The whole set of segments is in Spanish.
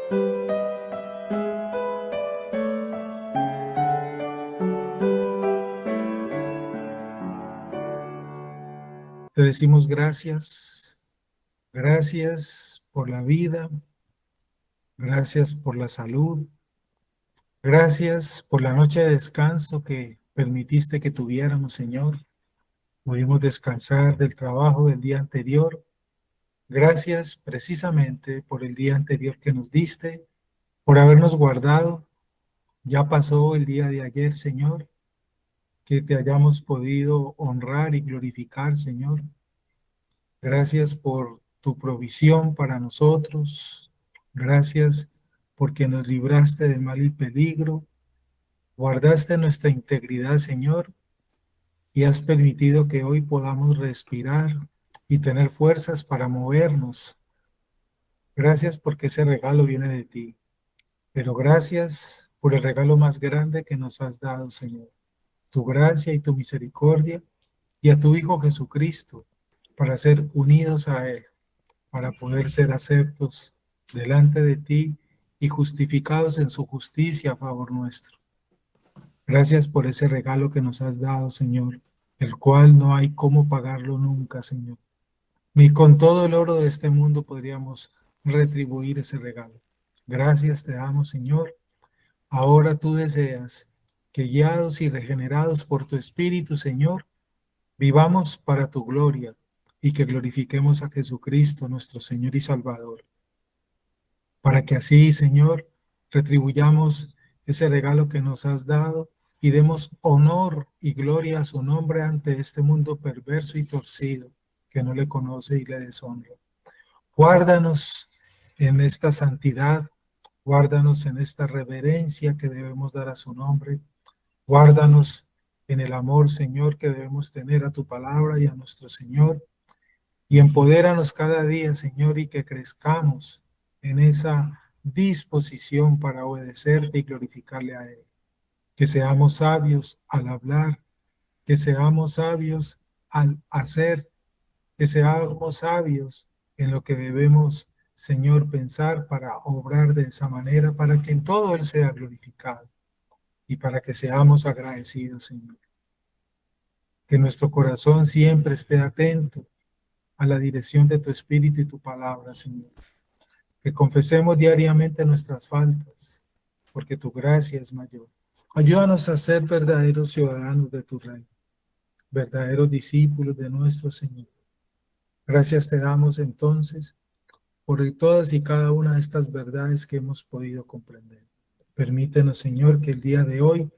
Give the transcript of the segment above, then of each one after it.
Te decimos gracias, gracias por la vida, gracias por la salud, gracias por la noche de descanso que permitiste que tuviéramos, Señor. Pudimos descansar del trabajo del día anterior. Gracias precisamente por el día anterior que nos diste, por habernos guardado. Ya pasó el día de ayer, Señor, que te hayamos podido honrar y glorificar, Señor. Gracias por tu provisión para nosotros. Gracias porque nos libraste de mal y peligro. Guardaste nuestra integridad, Señor, y has permitido que hoy podamos respirar y tener fuerzas para movernos. Gracias porque ese regalo viene de ti. Pero gracias por el regalo más grande que nos has dado, Señor. Tu gracia y tu misericordia y a tu Hijo Jesucristo para ser unidos a Él, para poder ser aceptos delante de ti y justificados en su justicia a favor nuestro. Gracias por ese regalo que nos has dado, Señor, el cual no hay cómo pagarlo nunca, Señor. Ni con todo el oro de este mundo podríamos retribuir ese regalo. Gracias te damos, Señor. Ahora tú deseas que guiados y regenerados por tu Espíritu, Señor, vivamos para tu gloria y que glorifiquemos a Jesucristo, nuestro Señor y Salvador. Para que así, Señor, retribuyamos ese regalo que nos has dado y demos honor y gloria a su nombre ante este mundo perverso y torcido que no le conoce y le deshonra. Guárdanos en esta santidad, guárdanos en esta reverencia que debemos dar a su nombre, guárdanos en el amor, Señor, que debemos tener a tu palabra y a nuestro Señor, y empodéranos cada día, Señor, y que crezcamos en esa disposición para obedecerte y glorificarle a Él. Que seamos sabios al hablar, que seamos sabios al hacer, que seamos sabios en lo que debemos, Señor, pensar para obrar de esa manera, para que en todo Él sea glorificado y para que seamos agradecidos, Señor. Que nuestro corazón siempre esté atento a la dirección de tu Espíritu y tu palabra, Señor. Que confesemos diariamente nuestras faltas, porque tu gracia es mayor. Ayúdanos a ser verdaderos ciudadanos de tu reino, verdaderos discípulos de nuestro Señor. Gracias te damos entonces por todas y cada una de estas verdades que hemos podido comprender. Permítenos, Señor, que el día de hoy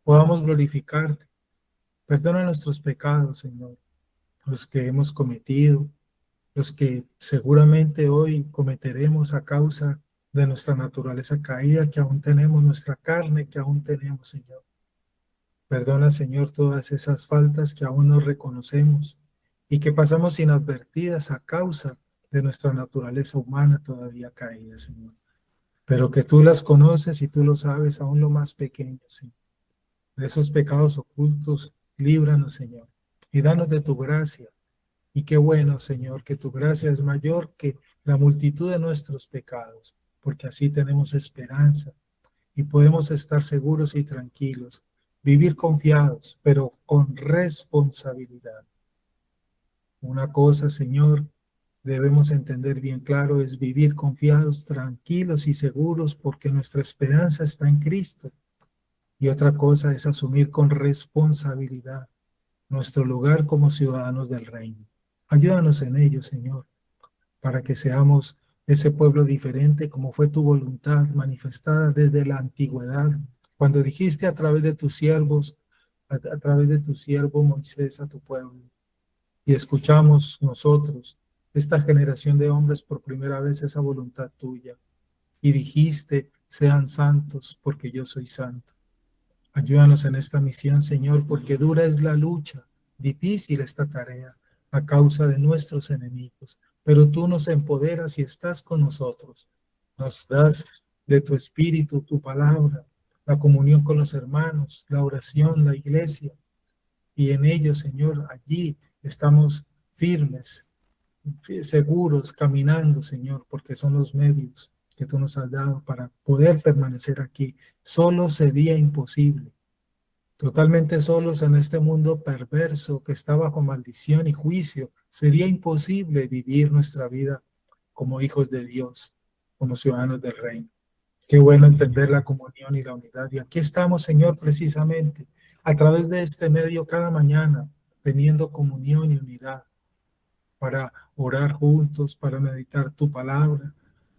podamos glorificarte. Perdona nuestros pecados, Señor, los que hemos cometido, los que seguramente hoy cometeremos a causa de nuestra naturaleza caída, que aún tenemos, nuestra carne que aún tenemos, Señor. Perdona, Señor, todas esas faltas que aún no reconocemos y que pasamos inadvertidas a causa de nuestra naturaleza humana todavía caída, Señor. Pero que tú las conoces y tú lo sabes aún lo más pequeño, Señor. De esos pecados ocultos, líbranos, Señor, y danos de tu gracia. Y qué bueno, Señor, que tu gracia es mayor que la multitud de nuestros pecados, porque así tenemos esperanza y podemos estar seguros y tranquilos, vivir confiados, pero con responsabilidad. Una cosa, Señor, debemos entender bien claro, es vivir confiados, tranquilos y seguros, porque nuestra esperanza está en Cristo. Y otra cosa es asumir con responsabilidad nuestro lugar como ciudadanos del reino. Ayúdanos en ello, Señor, para que seamos ese pueblo diferente como fue tu voluntad manifestada desde la antigüedad, cuando dijiste a través de tus siervos, a través de tu siervo Moisés a tu pueblo. Y escuchamos nosotros, esta generación de hombres, por primera vez esa voluntad tuya. Y dijiste, sean santos porque yo soy santo. Ayúdanos en esta misión, Señor, porque dura es la lucha, difícil esta tarea a causa de nuestros enemigos, pero tú nos empoderas y estás con nosotros. Nos das de tu espíritu, tu palabra, la comunión con los hermanos, la oración, la iglesia, y en ello, Señor, allí estamos firmes, seguros, caminando, Señor, porque son los medios que tú nos has dado para poder permanecer aquí. Solo sería imposible. Totalmente solos en este mundo perverso que está bajo maldición y juicio, sería imposible vivir nuestra vida como hijos de Dios, como ciudadanos del reino. Qué bueno entender la comunión y la unidad. Y aquí estamos, Señor, precisamente a través de este medio cada mañana, teniendo comunión y unidad para orar juntos, para meditar tu palabra,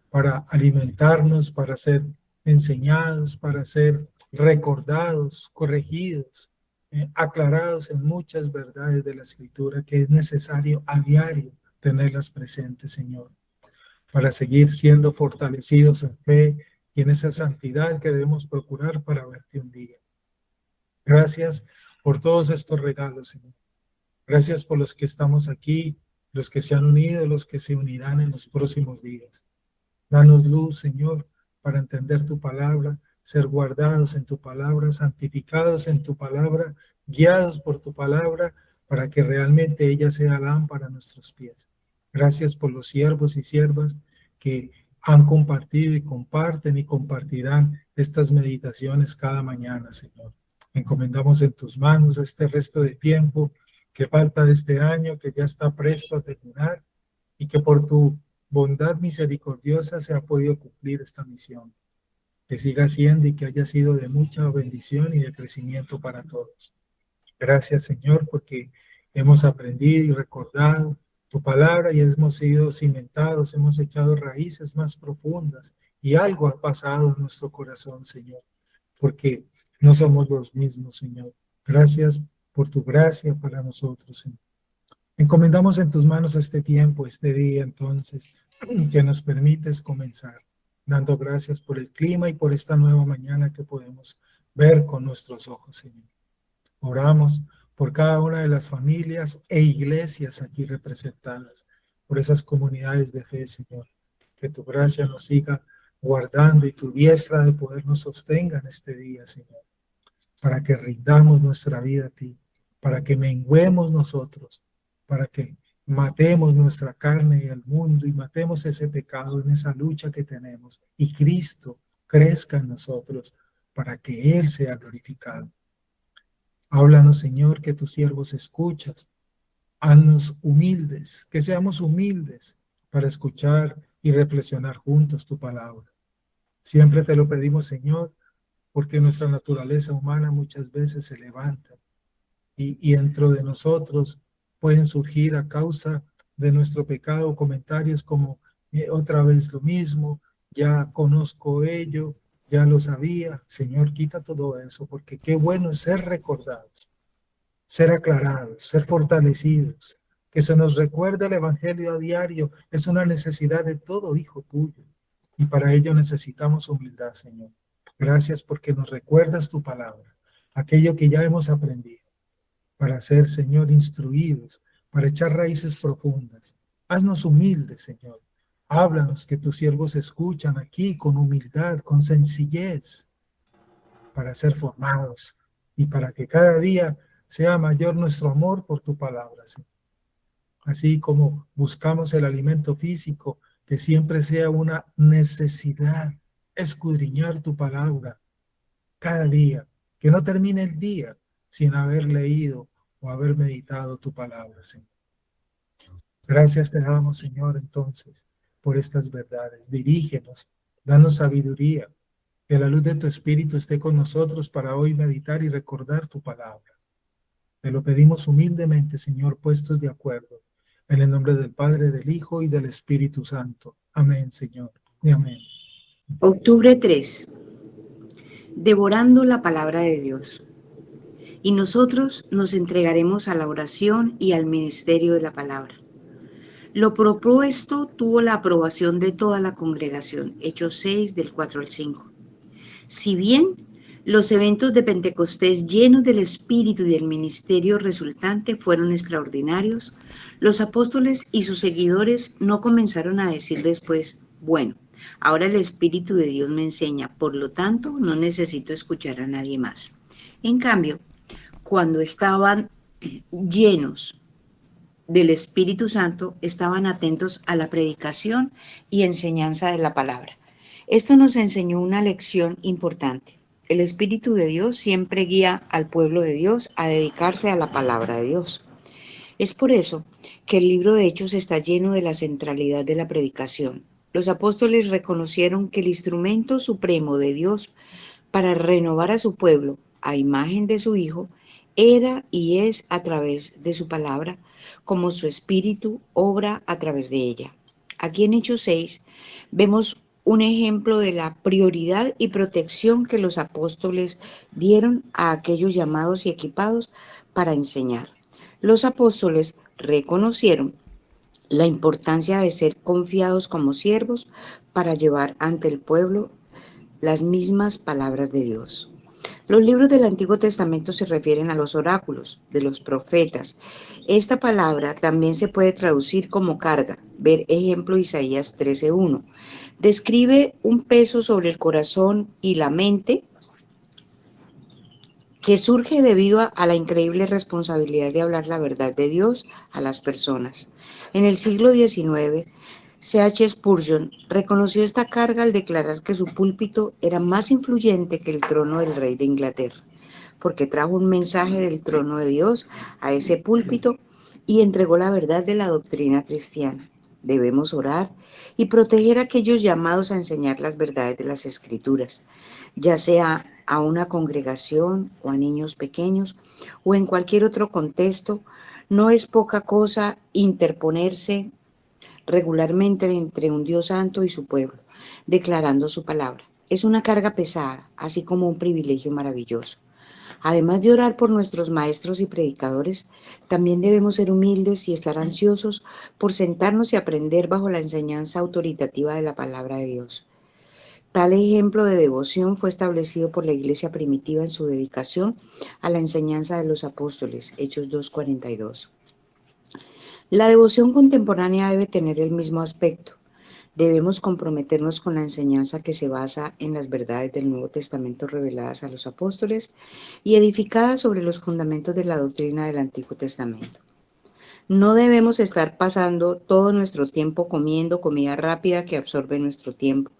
para alimentarnos, para ser enseñados, para ser recordados, corregidos, aclarados en muchas verdades de la Escritura que es necesario a diario tenerlas presentes, Señor, para seguir siendo fortalecidos en fe y en esa santidad que debemos procurar para verte un día. Gracias por todos estos regalos, Señor. Gracias por los que estamos aquí, los que se han unido, los que se unirán en los próximos días. Danos luz, Señor, para entender tu palabra, ser guardados en tu palabra, santificados en tu palabra, guiados por tu palabra, para que realmente ella sea lámpara a nuestros pies. Gracias por los siervos y siervas que han compartido y comparten y compartirán estas meditaciones cada mañana, Señor. Encomendamos en tus manos este resto de tiempo que falta de este año, que ya está presto a terminar, y que por tu bondad misericordiosa se ha podido cumplir esta misión. Que siga siendo y que haya sido de mucha bendición y de crecimiento para todos. Gracias, Señor, porque hemos aprendido y recordado tu palabra y hemos sido cimentados, hemos echado raíces más profundas y algo ha pasado en nuestro corazón, Señor, porque no somos los mismos, Señor. Gracias por tu gracia para nosotros, Señor. Encomendamos en tus manos este tiempo, este día, entonces, que nos permites comenzar, dando gracias por el clima y por esta nueva mañana que podemos ver con nuestros ojos, Señor. Oramos por cada una de las familias e iglesias aquí representadas, por esas comunidades de fe, Señor. Que tu gracia nos siga guardando y tu diestra de poder nos sostenga en este día, Señor, para que rindamos nuestra vida a ti, para que menguemos nosotros, para que matemos nuestra carne y el mundo y matemos ese pecado en esa lucha que tenemos y Cristo crezca en nosotros para que Él sea glorificado. Háblanos, Señor, que tus siervos escuchas. Haznos humildes, que seamos humildes para escuchar y reflexionar juntos tu palabra. Siempre te lo pedimos, Señor, porque nuestra naturaleza humana muchas veces se levanta y dentro de nosotros pueden surgir a causa de nuestro pecado comentarios como otra vez lo mismo, ya conozco ello, ya lo sabía. Señor, quita todo eso, porque qué bueno es ser recordados, ser aclarados, ser fortalecidos, que se nos recuerde el Evangelio a diario, es una necesidad de todo hijo tuyo, y para ello necesitamos humildad, Señor. Gracias porque nos recuerdas tu palabra, aquello que ya hemos aprendido, para ser, Señor, instruidos, para echar raíces profundas. Haznos humildes, Señor. Háblanos, que tus siervos escuchan aquí con humildad, con sencillez, para ser formados y para que cada día sea mayor nuestro amor por tu palabra, Señor. Así como buscamos el alimento físico, que siempre sea una necesidad escudriñar tu palabra cada día, que no termine el día sin haber leído o haber meditado tu palabra, Señor. Gracias te damos, Señor, entonces, por estas verdades. Dirígenos, danos sabiduría, que la luz de tu Espíritu esté con nosotros para hoy meditar y recordar tu palabra. Te lo pedimos humildemente, Señor, puestos de acuerdo, en el nombre del Padre, del Hijo y del Espíritu Santo. Amén, Señor, y amén. Octubre 3. Devorando la palabra de Dios. Y nosotros nos entregaremos a la oración y al ministerio de la palabra. Lo propuesto tuvo la aprobación de toda la congregación. Hechos 6, del 4 al 5. Si bien los eventos de Pentecostés llenos del Espíritu y del ministerio resultante fueron extraordinarios, los apóstoles y sus seguidores no comenzaron a decir después, bueno, ahora el Espíritu de Dios me enseña, por lo tanto no necesito escuchar a nadie más. En cambio, cuando estaban llenos del Espíritu Santo, estaban atentos a la predicación y enseñanza de la palabra. Esto nos enseñó una lección importante. El Espíritu de Dios siempre guía al pueblo de Dios a dedicarse a la palabra de Dios. Es por eso que el libro de Hechos está lleno de la centralidad de la predicación. Los apóstoles reconocieron que el instrumento supremo de Dios para renovar a su pueblo a imagen de su Hijo era y es a través de su palabra, como su Espíritu obra a través de ella. Aquí en Hechos 6 vemos un ejemplo de la prioridad y protección que los apóstoles dieron a aquellos llamados y equipados para enseñar. Los apóstoles reconocieron la importancia de ser confiados como siervos para llevar ante el pueblo las mismas palabras de Dios. Los libros del Antiguo Testamento se refieren a los oráculos de los profetas. Esta palabra también se puede traducir como carga. Ver ejemplo Isaías 13:1. Describe un peso sobre el corazón y la mente que surge debido a la increíble responsabilidad de hablar la verdad de Dios a las personas. En el siglo XIX, C.H. Spurgeon reconoció esta carga al declarar que su púlpito era más influyente que el trono del rey de Inglaterra, porque trajo un mensaje del trono de Dios a ese púlpito y entregó la verdad de la doctrina cristiana. Debemos orar y proteger a aquellos llamados a enseñar las verdades de las Escrituras, ya sea a una congregación o a niños pequeños o en cualquier otro contexto. No es poca cosa interponerse regularmente entre un Dios santo y su pueblo, declarando su palabra. Es una carga pesada, así como un privilegio maravilloso. Además de orar por nuestros maestros y predicadores, también debemos ser humildes y estar ansiosos por sentarnos y aprender bajo la enseñanza autoritativa de la palabra de Dios. Tal ejemplo de devoción fue establecido por la iglesia primitiva en su dedicación a la enseñanza de los apóstoles, Hechos 2:42. La devoción contemporánea debe tener el mismo aspecto. Debemos comprometernos con la enseñanza que se basa en las verdades del Nuevo Testamento reveladas a los apóstoles y edificadas sobre los fundamentos de la doctrina del Antiguo Testamento. No debemos estar pasando todo nuestro tiempo comiendo comida rápida que absorbe nuestro tiempo,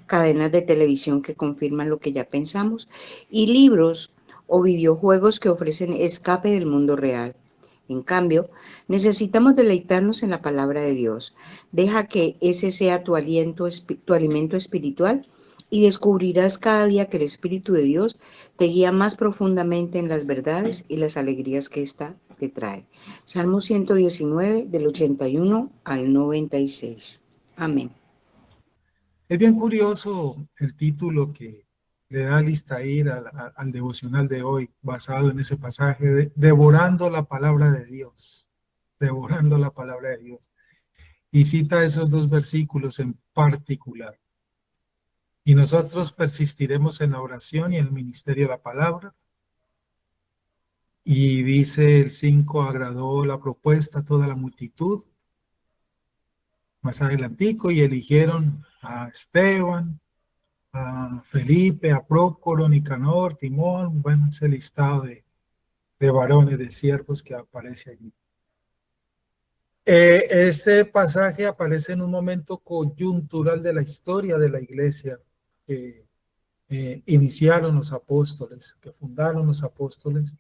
cadenas de televisión que confirman lo que ya pensamos y libros o videojuegos que ofrecen escape del mundo real. En cambio, necesitamos deleitarnos en la palabra de Dios. Deja que ese sea tu alimento espiritual y descubrirás cada día que el Espíritu de Dios te guía más profundamente en las verdades y las alegrías que ésta te trae. Salmo 119, del 81 al 96. Amén. Es bien curioso el título que le da Alistair al devocional de hoy, basado en ese pasaje de Devorando la palabra de Dios, devorando la palabra de Dios. Y cita esos dos versículos en particular. Y nosotros persistiremos en la oración y en el ministerio de la palabra. Y dice el 5, agradó la propuesta a toda la multitud. Más adelantico, y eligieron a Esteban, a Felipe, a Prócoro, Nicanor, Timón, bueno, ese listado de varones, de siervos que aparece allí. Este pasaje aparece en un momento coyuntural de la historia de la iglesia que iniciaron los apóstoles, que fundaron los apóstoles.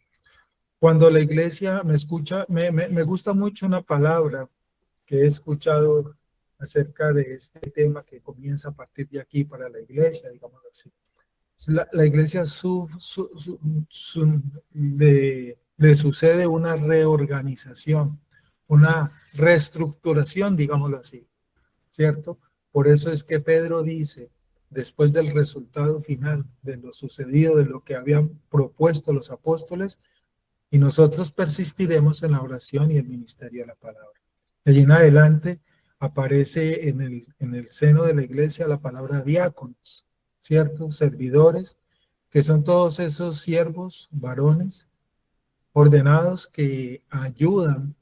Cuando la iglesia me escucha, me gusta mucho una palabra que he escuchado acerca de este tema que comienza a partir de aquí para la iglesia, digamos así. La iglesia le sucede una reorganización, una reestructuración, digámoslo así, ¿cierto? Por eso es que Pedro dice, después del resultado final de lo sucedido, de lo que habían propuesto los apóstoles, y nosotros persistiremos en la oración y el ministerio de la palabra. De allí en adelante aparece en el seno de la iglesia la palabra diáconos, ¿cierto? Servidores, que son todos esos siervos, varones, ordenados que ayudan,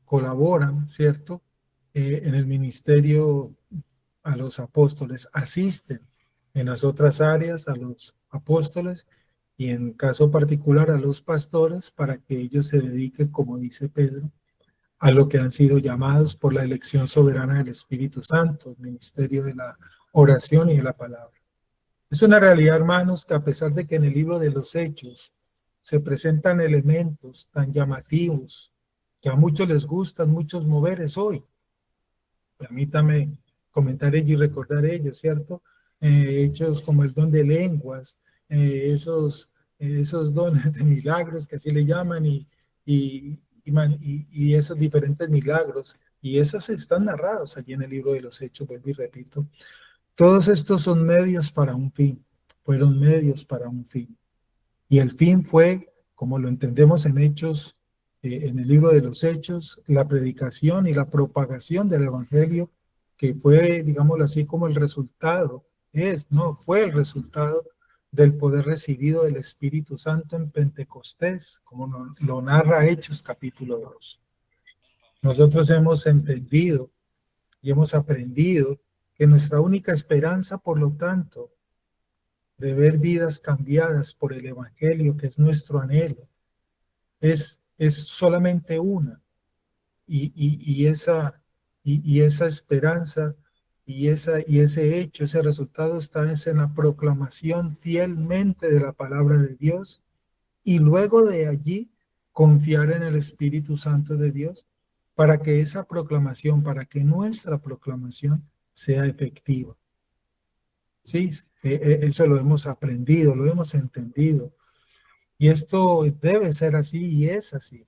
colaboran, ¿cierto? En el ministerio a los apóstoles, asisten en las otras áreas a los apóstoles y en caso particular a los pastores para que ellos se dediquen, como dice Pedro, a lo que han sido llamados por la elección soberana del Espíritu Santo, el ministerio de la oración y de la palabra. Es una realidad, hermanos, que a pesar de que en el libro de los Hechos se presentan elementos tan llamativos que a muchos les gustan, muchos moveres hoy, permítame comentar ello y recordar ello, ¿cierto? Hechos como el don de lenguas, esos dones de milagros que así le llaman y esos diferentes milagros. Y esos están narrados allí en el libro de los Hechos, vuelvo y repito. Todos estos son medios para un fin, fueron medios para un fin. Y el fin fue, como lo entendemos en Hechos, en el libro de los Hechos, la predicación y la propagación del Evangelio, que fue, digámoslo así, como el resultado, fue el resultado del poder recibido del Espíritu Santo en Pentecostés, como lo narra Hechos capítulo 2. Nosotros hemos entendido y hemos aprendido que nuestra única esperanza, por lo tanto, de ver vidas cambiadas por el Evangelio, que es nuestro anhelo, es solamente una. Y esa esperanza y ese hecho, ese resultado está en la proclamación fielmente de la palabra de Dios y luego de allí confiar en el Espíritu Santo de Dios para que esa proclamación, para que nuestra proclamación sea efectiva. Sí, eso lo hemos aprendido, lo hemos entendido. Y esto debe ser así y es así,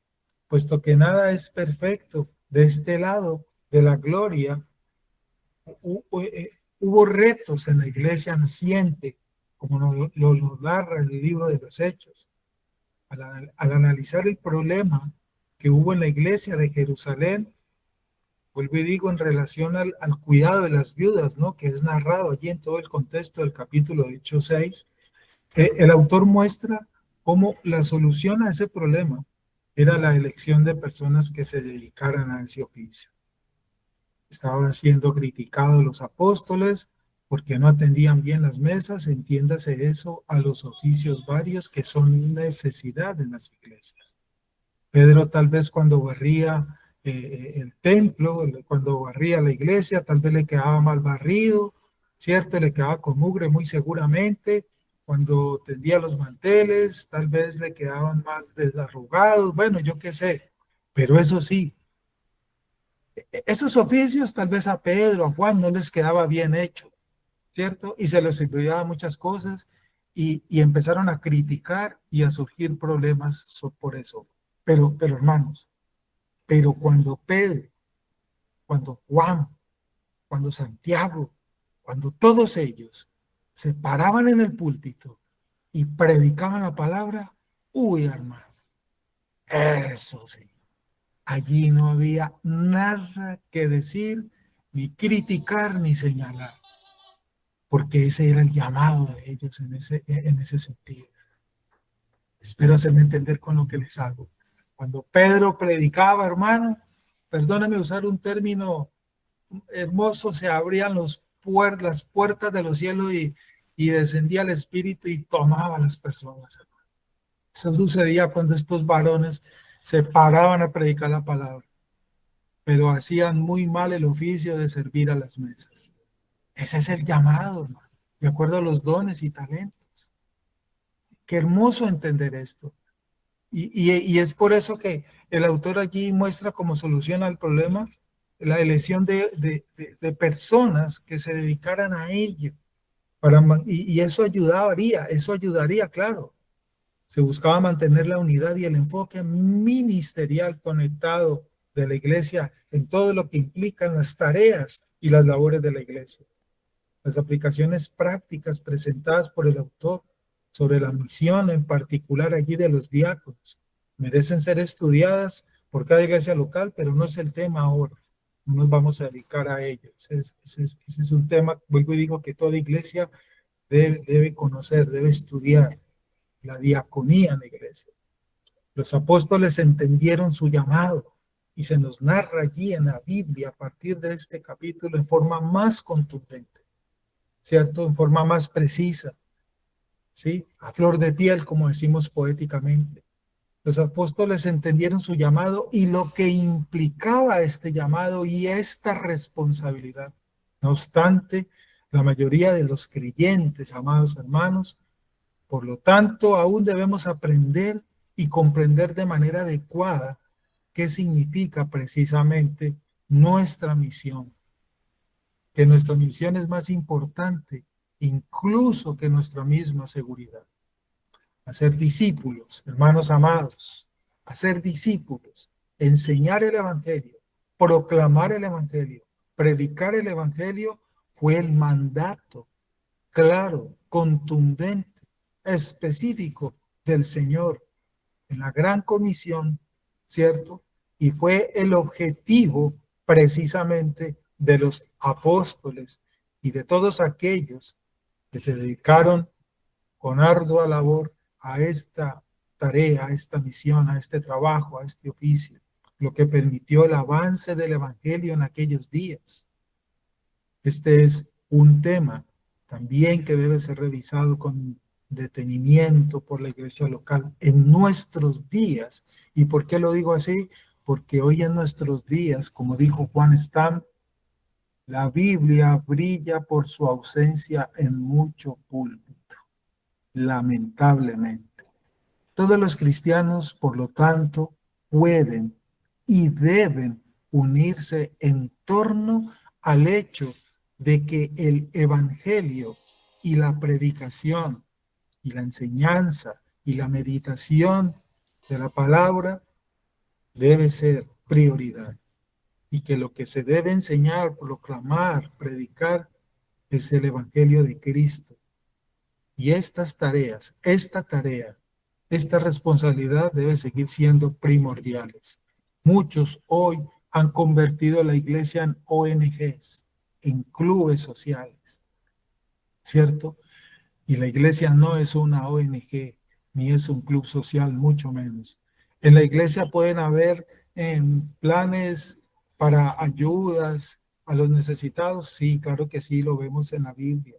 puesto que nada es perfecto. De este lado de la gloria, hubo retos en la iglesia naciente, como lo narra el libro de los Hechos. Al analizar el problema que hubo en la iglesia de Jerusalén, vuelvo y digo, en relación al cuidado de las viudas, ¿no? Que es narrado allí en todo el contexto del capítulo de Hechos 6, el autor muestra cómo la solución a ese problema era la elección de personas que se dedicaran a ese oficio. Estaban siendo criticados los apóstoles porque no atendían bien las mesas, entiéndase eso, a los oficios varios que son necesidad en las iglesias. Pedro tal vez cuando barría el templo, cuando barría la iglesia, tal vez le quedaba mal barrido, ¿cierto? Le quedaba con mugre muy seguramente. Cuando tendía los manteles, tal vez le quedaban mal desarrugados, bueno, yo qué sé. Pero eso sí, esos oficios tal vez a Pedro, a Juan no les quedaba bien hecho, ¿cierto? Y se les olvidaba muchas cosas y empezaron a criticar y a surgir problemas por eso. Pero hermanos, pero cuando Pedro, cuando Juan, cuando Santiago, cuando todos ellos se paraban en el púlpito y predicaban la palabra, uy, hermano, eso sí, allí no había nada que decir, ni criticar, ni señalar, porque ese era el llamado de ellos en ese sentido. Espero hacerme entender con lo que les hago. Cuando Pedro predicaba, hermano, perdóname usar un término hermoso, se abrían las puertas de los cielos y descendía el Espíritu y tomaba a las personas, hermano. Eso sucedía cuando estos varones se paraban a predicar la palabra, pero hacían muy mal el oficio de servir a las mesas. Ese es el llamado, hermano, de acuerdo a los dones y talentos. Qué hermoso entender esto. Y es por eso que el autor allí muestra como solución al problema la elección de personas que se dedicaran a ello. Y eso ayudaría, claro. Se buscaba mantener la unidad y el enfoque ministerial conectado de la iglesia en todo lo que implican las tareas y las labores de la iglesia. Las aplicaciones prácticas presentadas por el autor sobre la misión en particular allí de los diáconos merecen ser estudiadas por cada iglesia local, pero no es el tema ahora. No nos vamos a dedicar a ello. Ese es un tema, vuelvo y digo, que toda iglesia debe conocer, debe estudiar la diaconía en la iglesia. Los apóstoles entendieron su llamado y se nos narra allí en la Biblia a partir de este capítulo en forma más contundente, ¿cierto? En forma más precisa, ¿sí? A flor de piel, como decimos poéticamente. Los apóstoles entendieron su llamado y lo que implicaba este llamado y esta responsabilidad. No obstante, la mayoría de los creyentes, amados hermanos. Por lo tanto, aún debemos aprender y comprender de manera adecuada qué significa precisamente nuestra misión, que nuestra misión es más importante incluso que nuestra misma seguridad. Hacer discípulos, hermanos amados, hacer discípulos, enseñar el Evangelio, proclamar el Evangelio, predicar el Evangelio fue el mandato claro, contundente, específico del Señor en la gran comisión, ¿cierto? Y fue el objetivo precisamente de los apóstoles y de todos aquellos que se dedicaron con ardua labor a esta tarea, a esta misión, a este trabajo, a este oficio, lo que permitió el avance del Evangelio en aquellos días. Este es un tema también que debe ser revisado con detenimiento por la iglesia local en nuestros días. ¿Y por qué lo digo así? Porque hoy en nuestros días, como dijo Juan Stam, la Biblia brilla por su ausencia en mucho púlpito, lamentablemente. Todos los cristianos, por lo tanto, pueden y deben unirse en torno al hecho de que el evangelio y la predicación y la enseñanza y la meditación de la palabra debe ser prioridad y que lo que se debe enseñar, proclamar, predicar es el evangelio de Cristo. Y estas tareas, esta responsabilidad debe seguir siendo primordiales. Muchos hoy han convertido la iglesia en ONGs, en clubes sociales, ¿cierto? Y la iglesia no es una ONG, ni es un club social, mucho menos. En la iglesia pueden haber planes para ayudas a los necesitados. Sí, claro que sí, lo vemos en la Biblia.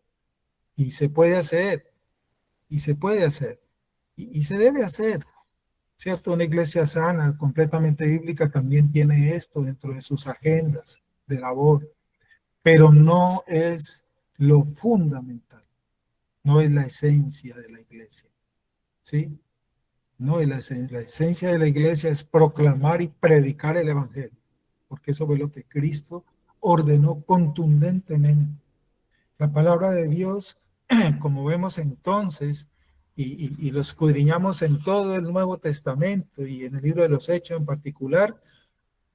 Y se puede hacer, y se puede hacer, y se debe hacer, ¿cierto? Una iglesia sana, completamente bíblica, también tiene esto dentro de sus agendas de labor, pero no es lo fundamental, no es la esencia de la iglesia, ¿sí? No es la esencia de la iglesia es proclamar y predicar el evangelio, porque eso fue lo que Cristo ordenó contundentemente. La palabra de Dios, como vemos entonces, y lo escudriñamos en todo el Nuevo Testamento y en el libro de los Hechos en particular,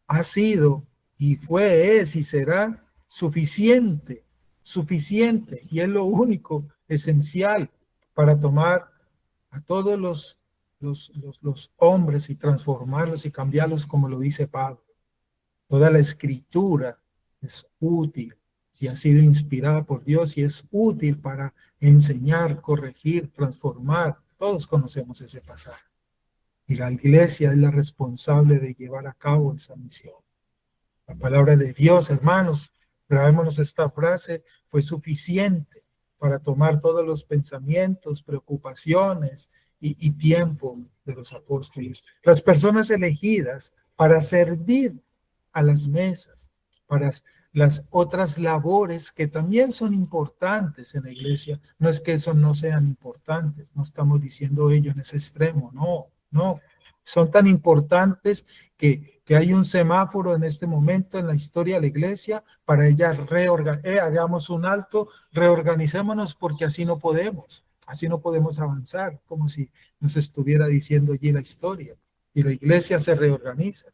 ha sido y fue, es y será suficiente, suficiente, y es lo único esencial para tomar a todos los hombres y transformarlos y cambiarlos como lo dice Pablo. Toda la escritura es útil y ha sido inspirada por Dios y es útil para enseñar, corregir, transformar. Todos conocemos ese pasaje. Y la iglesia es la responsable de llevar a cabo esa misión. La palabra de Dios, hermanos, grabémonos esta frase, fue suficiente para tomar todos los pensamientos, preocupaciones y tiempo de los apóstoles. Las personas elegidas para servir a las mesas, para las otras labores que también son importantes en la iglesia. No es que eso no sean importantes, no estamos diciendo ello en ese extremo, no, no. Son tan importantes que hay un semáforo en este momento en la historia de la iglesia para ella hagamos un alto, reorganicémonos porque así no podemos avanzar, como si nos estuviera diciendo allí la historia. Y la iglesia se reorganiza.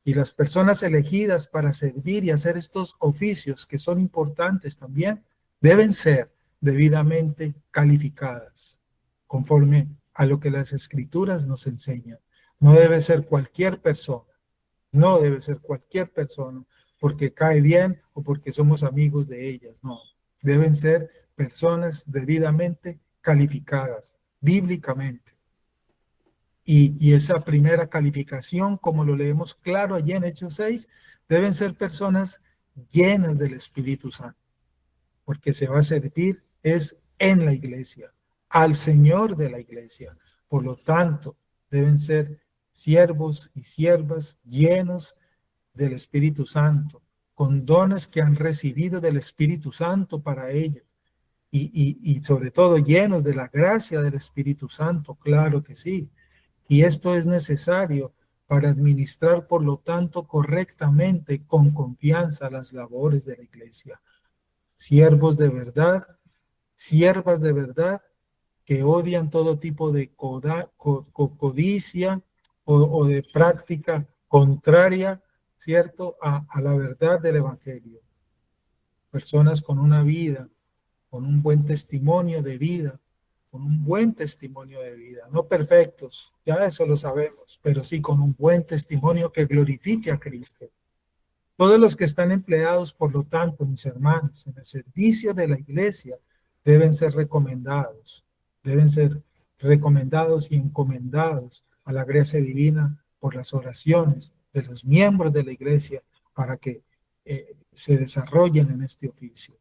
Y las personas elegidas para servir y hacer estos oficios que son importantes también deben ser debidamente calificadas conforme a lo que las escrituras nos enseñan. No debe ser cualquier persona, no debe ser cualquier persona porque cae bien o porque somos amigos de ellas, no. Deben ser personas debidamente calificadas bíblicamente. Y esa primera calificación, como lo leemos claro allí en Hechos 6, deben ser personas llenas del Espíritu Santo, porque se va a servir es en la iglesia, al Señor de la iglesia. Por lo tanto, deben ser siervos y siervas llenos del Espíritu Santo, con dones que han recibido del Espíritu Santo para ello. Y sobre todo llenos de la gracia del Espíritu Santo, claro que sí. Y esto es necesario para administrar, por lo tanto, correctamente, con confianza, las labores de la iglesia. Siervos de verdad, siervas de verdad, que odian todo tipo de codicia o de práctica contraria, ¿cierto?, a la verdad del Evangelio. Personas con una vida, con un buen testimonio de vida, con un buen testimonio de vida, no perfectos, ya eso lo sabemos, pero sí con un buen testimonio que glorifique a Cristo. Todos los que están empleados, por lo tanto, mis hermanos, en el servicio de la iglesia, deben ser recomendados y encomendados a la gracia divina por las oraciones de los miembros de la iglesia para que se desarrollen en este oficio.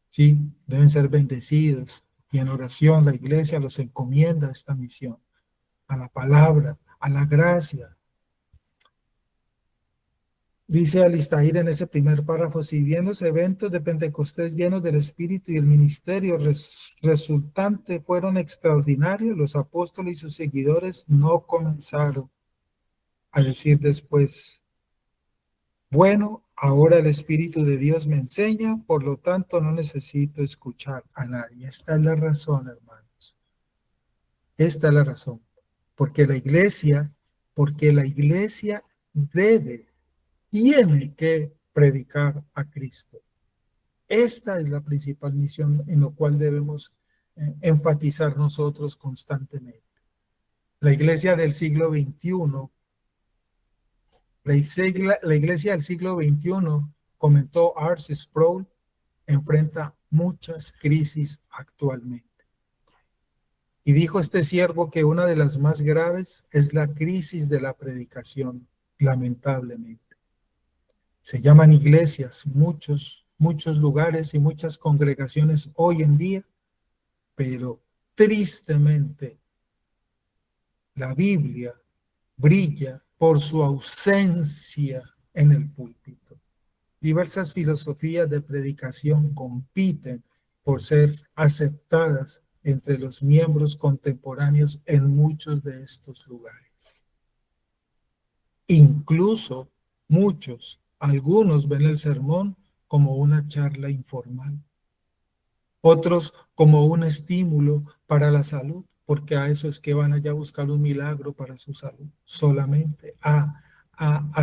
Sí, deben ser bendecidos y en oración la iglesia los encomienda a esta misión, a la palabra, a la gracia. Dice Alistair en ese primer párrafo: si bien los eventos de Pentecostés llenos del Espíritu y el ministerio resultante fueron extraordinarios, los apóstoles y sus seguidores no comenzaron a decir después: bueno, ahora el Espíritu de Dios me enseña, por lo tanto no necesito escuchar a nadie. Esta es la razón, hermanos. Esta es la razón. Porque la iglesia tiene que predicar a Cristo. Esta es la principal misión en la cual debemos enfatizar nosotros constantemente. La iglesia del siglo XXI, la iglesia del siglo XXI, comentó R.C. Sproul, enfrenta muchas crisis actualmente. Y dijo este siervo que una de las más graves es la crisis de la predicación, lamentablemente. Se llaman iglesias muchos lugares y muchas congregaciones hoy en día, pero tristemente la Biblia brilla por su ausencia en el púlpito. Diversas filosofías de predicación compiten por ser aceptadas entre los miembros contemporáneos en muchos de estos lugares. Incluso algunos ven el sermón como una charla informal, otros como un estímulo para la salud, porque a eso es que van allá a buscar un milagro para su salud, solamente a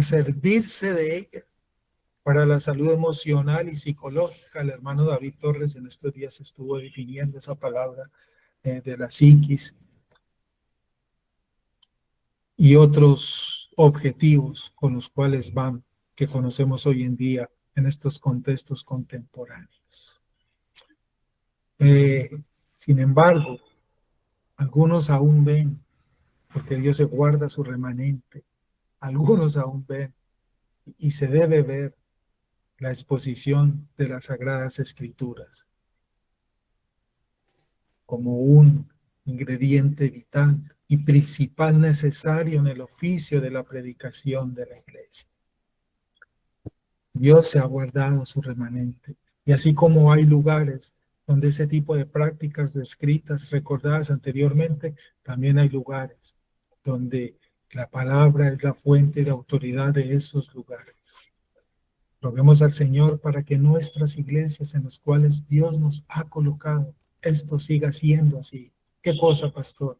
servirse de ella para la salud emocional y psicológica. El hermano David Torres en estos días estuvo definiendo esa palabra de la psiquis y otros objetivos con los cuales van, que conocemos hoy en día en estos contextos contemporáneos. Sin embargo, algunos aún ven, porque Dios se guarda su remanente, algunos aún ven y se debe ver la exposición de las Sagradas Escrituras como un ingrediente vital y principal necesario en el oficio de la predicación de la iglesia. Dios se ha guardado su remanente, y así como hay lugares donde ese tipo de prácticas descritas, recordadas anteriormente, también hay lugares donde la palabra es la fuente de autoridad de esos lugares. Roguemos al Señor para que nuestras iglesias en las cuales Dios nos ha colocado, esto siga siendo así. ¿Qué cosa, pastor?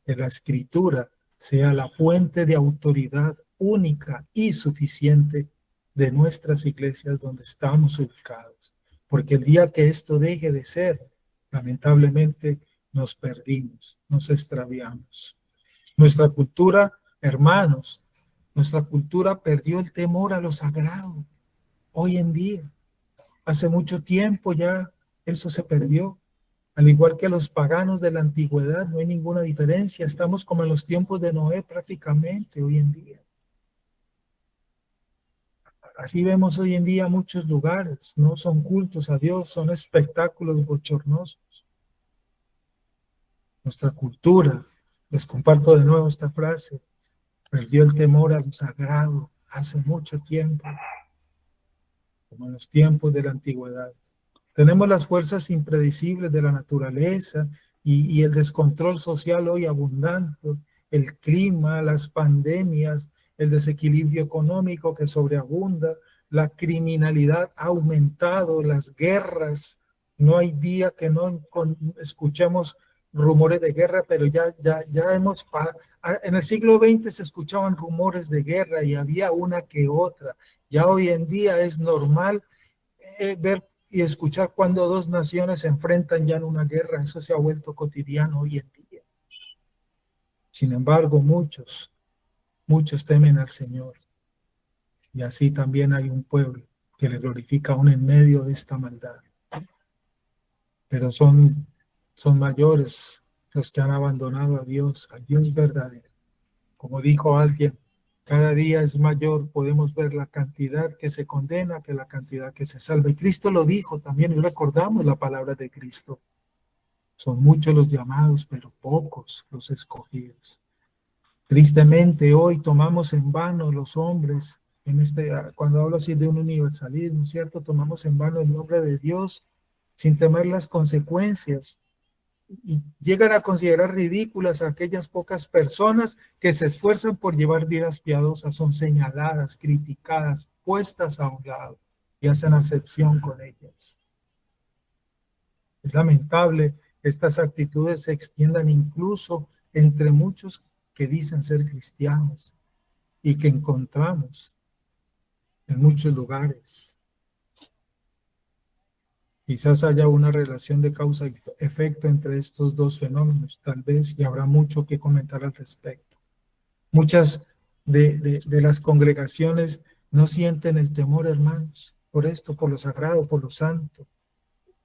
Que la Escritura sea la fuente de autoridad única y suficiente de nuestras iglesias donde estamos ubicados. Porque el día que esto deje de ser, lamentablemente nos perdimos, nos extraviamos. Nuestra cultura, hermanos, nuestra cultura perdió el temor a lo sagrado. Hoy en día, hace mucho tiempo ya eso se perdió. Al igual que los paganos de la antigüedad, no hay ninguna diferencia. Estamos como en los tiempos de Noé prácticamente hoy en día. Así vemos hoy en día muchos lugares, no son cultos a Dios, son espectáculos bochornosos. Nuestra cultura, les comparto de nuevo esta frase, perdió el temor a lo sagrado hace mucho tiempo. como en los tiempos de la antigüedad. Tenemos las fuerzas impredecibles de la naturaleza y el descontrol social hoy abundante, el clima, las pandemias, el desequilibrio económico que sobreabunda, la criminalidad ha aumentado, las guerras. No hay día que no escuchemos rumores de guerra, pero ya en el siglo XX se escuchaban rumores de guerra y había una que otra. Ya hoy en día es normal ver y escuchar cuando dos naciones se enfrentan ya en una guerra. Eso se ha vuelto cotidiano hoy en día. Sin embargo, muchos temen al Señor. Y así también hay un pueblo que le glorifica aún en medio de esta maldad. Pero son mayores los que han abandonado a Dios, al Dios verdadero. Como dijo alguien, cada día es mayor, podemos ver la cantidad que se condena que la cantidad que se salva. Y Cristo lo dijo también, y recordamos la palabra de Cristo. Son muchos los llamados, pero pocos los escogidos. Tristemente, hoy tomamos en vano los hombres, cuando hablo así de un universalismo, ¿cierto? Tomamos en vano el nombre de Dios sin temer las consecuencias y llegan a considerar ridículas a aquellas pocas personas que se esfuerzan por llevar vidas piadosas, son señaladas, criticadas, puestas a un lado y hacen acepción con ellas. Es lamentable que estas actitudes se extiendan incluso entre muchos que dicen ser cristianos y que encontramos en muchos lugares. Quizás haya una relación de causa y efecto entre estos dos fenómenos, tal vez, y habrá mucho que comentar al respecto. Muchas de las congregaciones no sienten el temor, hermanos, por esto, por lo sagrado, por lo santo,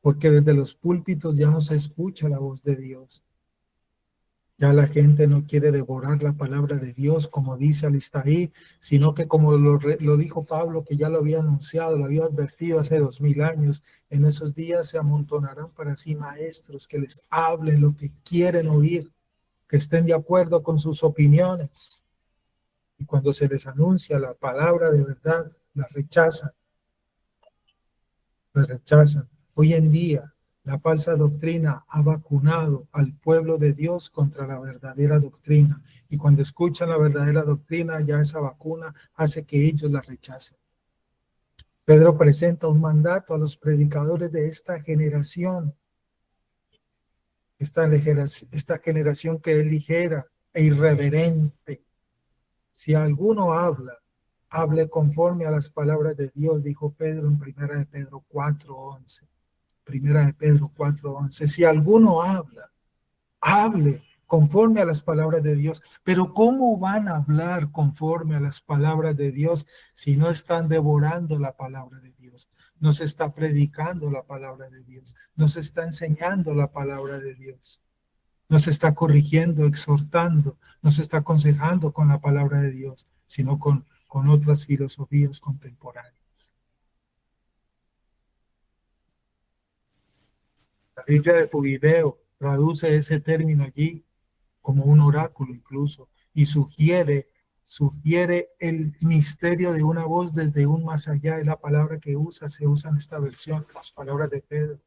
porque desde los púlpitos ya no se escucha la voz de Dios. Ya la gente no quiere devorar la palabra de Dios, como dice Alistair, sino que como lo dijo Pablo, que ya lo había anunciado, lo había advertido hace 2000 años, en esos días se amontonarán para sí maestros que les hablen lo que quieren oír, que estén de acuerdo con sus opiniones. Y cuando se les anuncia la palabra de verdad, la rechazan. Hoy en día, la falsa doctrina ha vacunado al pueblo de Dios contra la verdadera doctrina. Y cuando escuchan la verdadera doctrina, ya esa vacuna hace que ellos la rechacen. Pedro presenta un mandato a los predicadores de esta generación. Esta generación que es ligera e irreverente. Si alguno habla, hable conforme a las palabras de Dios, dijo Pedro en 1 de Pedro 4:11. 1 de Pedro 4:11. Si alguno habla, hable conforme a las palabras de Dios. Pero ¿cómo van a hablar conforme a las palabras de Dios si no están devorando la palabra de Dios? No se está predicando la palabra de Dios. No se está enseñando la palabra de Dios. No se está corrigiendo, exhortando. No se está aconsejando con la palabra de Dios, sino con otras filosofías contemporáneas. La Biblia de Jubileo traduce ese término allí como un oráculo incluso y sugiere el misterio de una voz desde un más allá. Es la palabra que se usa en esta versión, las palabras de Pedro.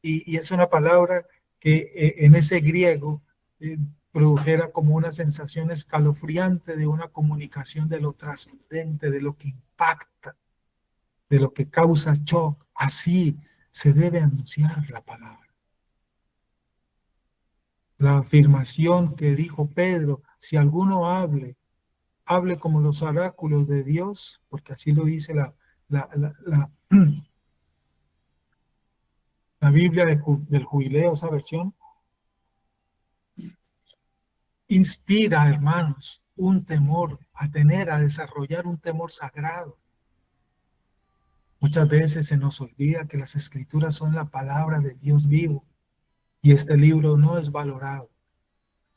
Y es una palabra que en ese griego produjera como una sensación escalofriante de una comunicación de lo trascendente, de lo que impacta, de lo que causa shock. Así se debe anunciar la palabra. La afirmación que dijo Pedro, si alguno hable como los oráculos de Dios, porque así lo dice la Biblia del Jubileo, esa versión, inspira, hermanos, un temor, a desarrollar un temor sagrado. Muchas veces se nos olvida que las escrituras son la palabra de Dios vivo y este libro no es valorado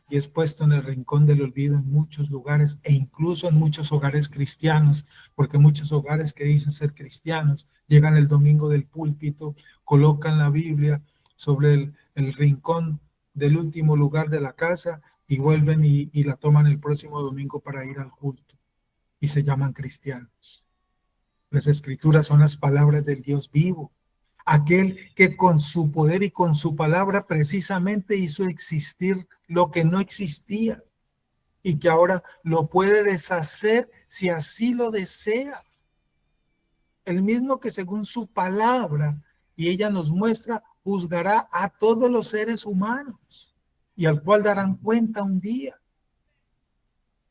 y es puesto en el rincón del olvido en muchos lugares e incluso en muchos hogares cristianos, porque muchos hogares que dicen ser cristianos llegan el domingo del púlpito, colocan la Biblia sobre el rincón del último lugar de la casa y vuelven y la toman el próximo domingo para ir al culto y se llaman cristianos. Las escrituras son las palabras del Dios vivo, aquel que con su poder y con su palabra precisamente hizo existir lo que no existía y que ahora lo puede deshacer si así lo desea. El mismo que según su palabra, y ella nos muestra, juzgará a todos los seres humanos y al cual darán cuenta un día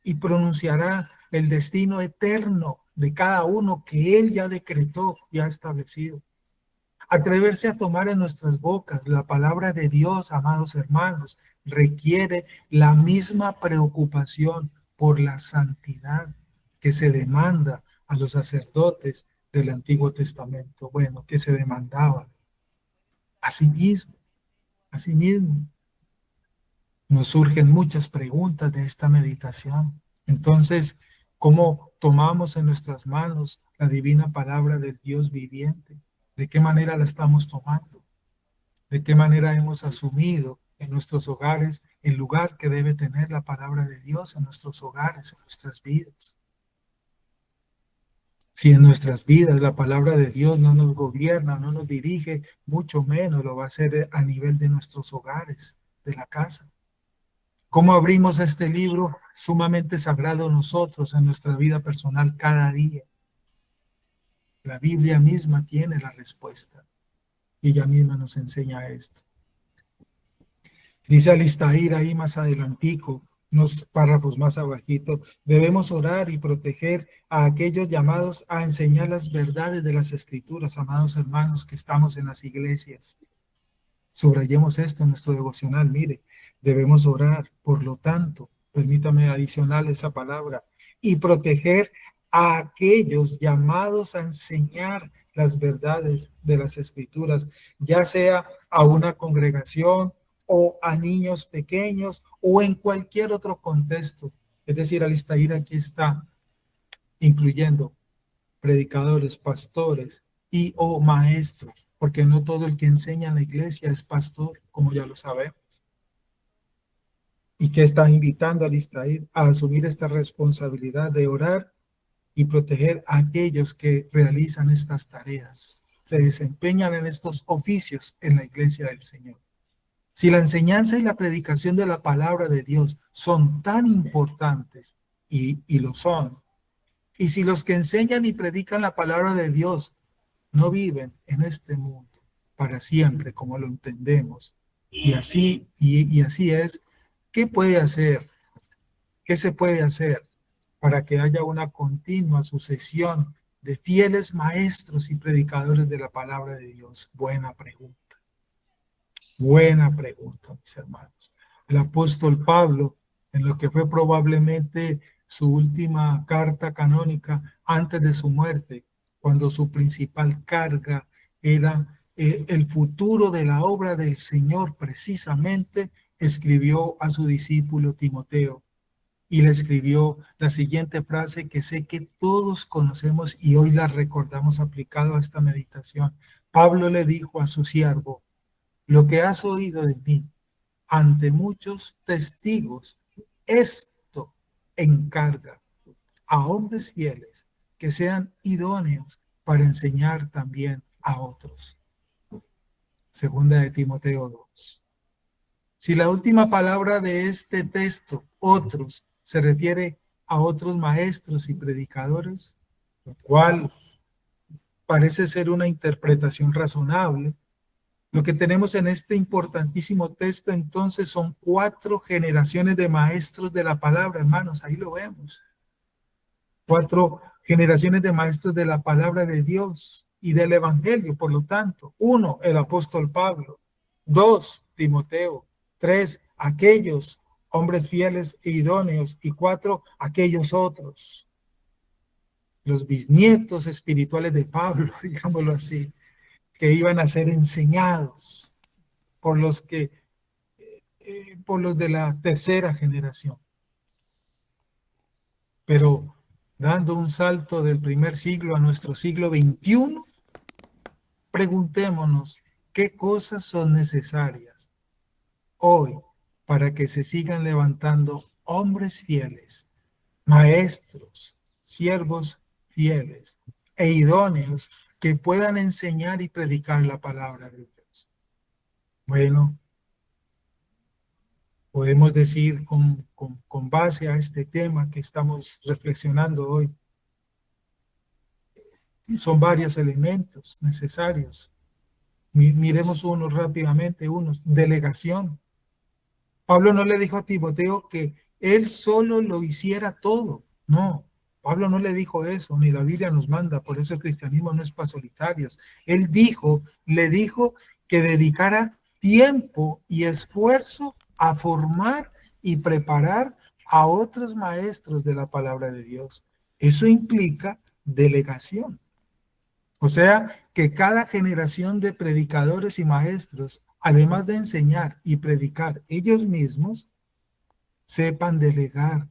y pronunciará el destino eterno de cada uno que él ya decretó y ha establecido. Atreverse a tomar en nuestras bocas la palabra de Dios, amados hermanos, requiere la misma preocupación por la santidad que se demanda a los sacerdotes del Antiguo Testamento. Bueno, que se demandaba. Asimismo, asimismo, nos surgen muchas preguntas de esta meditación. Entonces, ¿cómo tomamos en nuestras manos la divina palabra del Dios viviente? ¿De qué manera la estamos tomando? ¿De qué manera hemos asumido en nuestros hogares el lugar que debe tener la palabra de Dios en nuestros hogares, en nuestras vidas? Si en nuestras vidas la palabra de Dios no nos gobierna, no nos dirige, mucho menos lo va a hacer a nivel de nuestros hogares, de la casa. ¿Cómo abrimos este libro sumamente sagrado nosotros en nuestra vida personal cada día? La Biblia misma tiene la respuesta y ella misma nos enseña esto. Dice Alistair ahí más adelantico, unos párrafos más abajito, debemos orar y proteger a aquellos llamados a enseñar las verdades de las Escrituras, amados hermanos que estamos en las iglesias. Subrayemos esto en nuestro devocional, mire, debemos orar, por lo tanto, permítame adicionar esa palabra, y proteger a aquellos llamados a enseñar las verdades de las Escrituras, ya sea a una congregación o a niños pequeños o en cualquier otro contexto. Es decir, Alistair aquí está incluyendo predicadores, pastores y o maestros, porque no todo el que enseña en la iglesia es pastor, como ya lo sabemos. Y que está invitando a Alistair a asumir esta responsabilidad de orar y proteger a aquellos que realizan estas tareas, se desempeñan en estos oficios en la iglesia del Señor. Si la enseñanza y la predicación de la palabra de Dios son tan importantes, y lo son, y si los que enseñan y predican la palabra de Dios no viven en este mundo para siempre como lo entendemos, y así es, ¿qué puede hacer? ¿Qué se puede hacer para que haya una continua sucesión de fieles maestros y predicadores de la palabra de Dios? Buena pregunta. Buena pregunta, mis hermanos. El apóstol Pablo, en lo que fue probablemente su última carta canónica antes de su muerte, cuando su principal carga era el futuro de la obra del Señor, precisamente escribió a su discípulo Timoteo y le escribió la siguiente frase que sé que todos conocemos y hoy la recordamos aplicado a esta meditación. Pablo le dijo a su siervo: lo que has oído de mí ante muchos testigos, esto encarga a hombres fieles que sean idóneos para enseñar también a otros. Segunda de Timoteo 2. Si la última palabra de este texto, otros, se refiere a otros maestros y predicadores, lo cual parece ser una interpretación razonable, lo que tenemos en este importantísimo texto entonces son 4 generaciones de maestros de la palabra, hermanos, ahí lo vemos. 4 generaciones de maestros de la palabra de Dios y del evangelio, por lo tanto. 1, el apóstol Pablo. 2, Timoteo. 3, aquellos hombres fieles e idóneos. Y 4, aquellos otros. Los bisnietos espirituales de Pablo, digámoslo así, que iban a ser enseñados por los de la tercera generación. Pero dando un salto del primer siglo a nuestro siglo XXI, preguntémonos qué cosas son necesarias hoy para que se sigan levantando hombres fieles, maestros, siervos fieles, e idóneos que puedan enseñar y predicar la palabra de Dios. Bueno, podemos decir con base a este tema que estamos reflexionando hoy, son varios elementos necesarios. Miremos unos rápidamente, unos. Delegación. Pablo no le dijo a Timoteo que él solo lo hiciera todo. No, Pablo no le dijo eso, ni la Biblia nos manda, por eso el cristianismo no es para solitarios. Él le dijo que dedicara tiempo y esfuerzo a formar y preparar a otros maestros de la palabra de Dios. Eso implica delegación. O sea, que cada generación de predicadores y maestros, además de enseñar y predicar ellos mismos, sepan delegar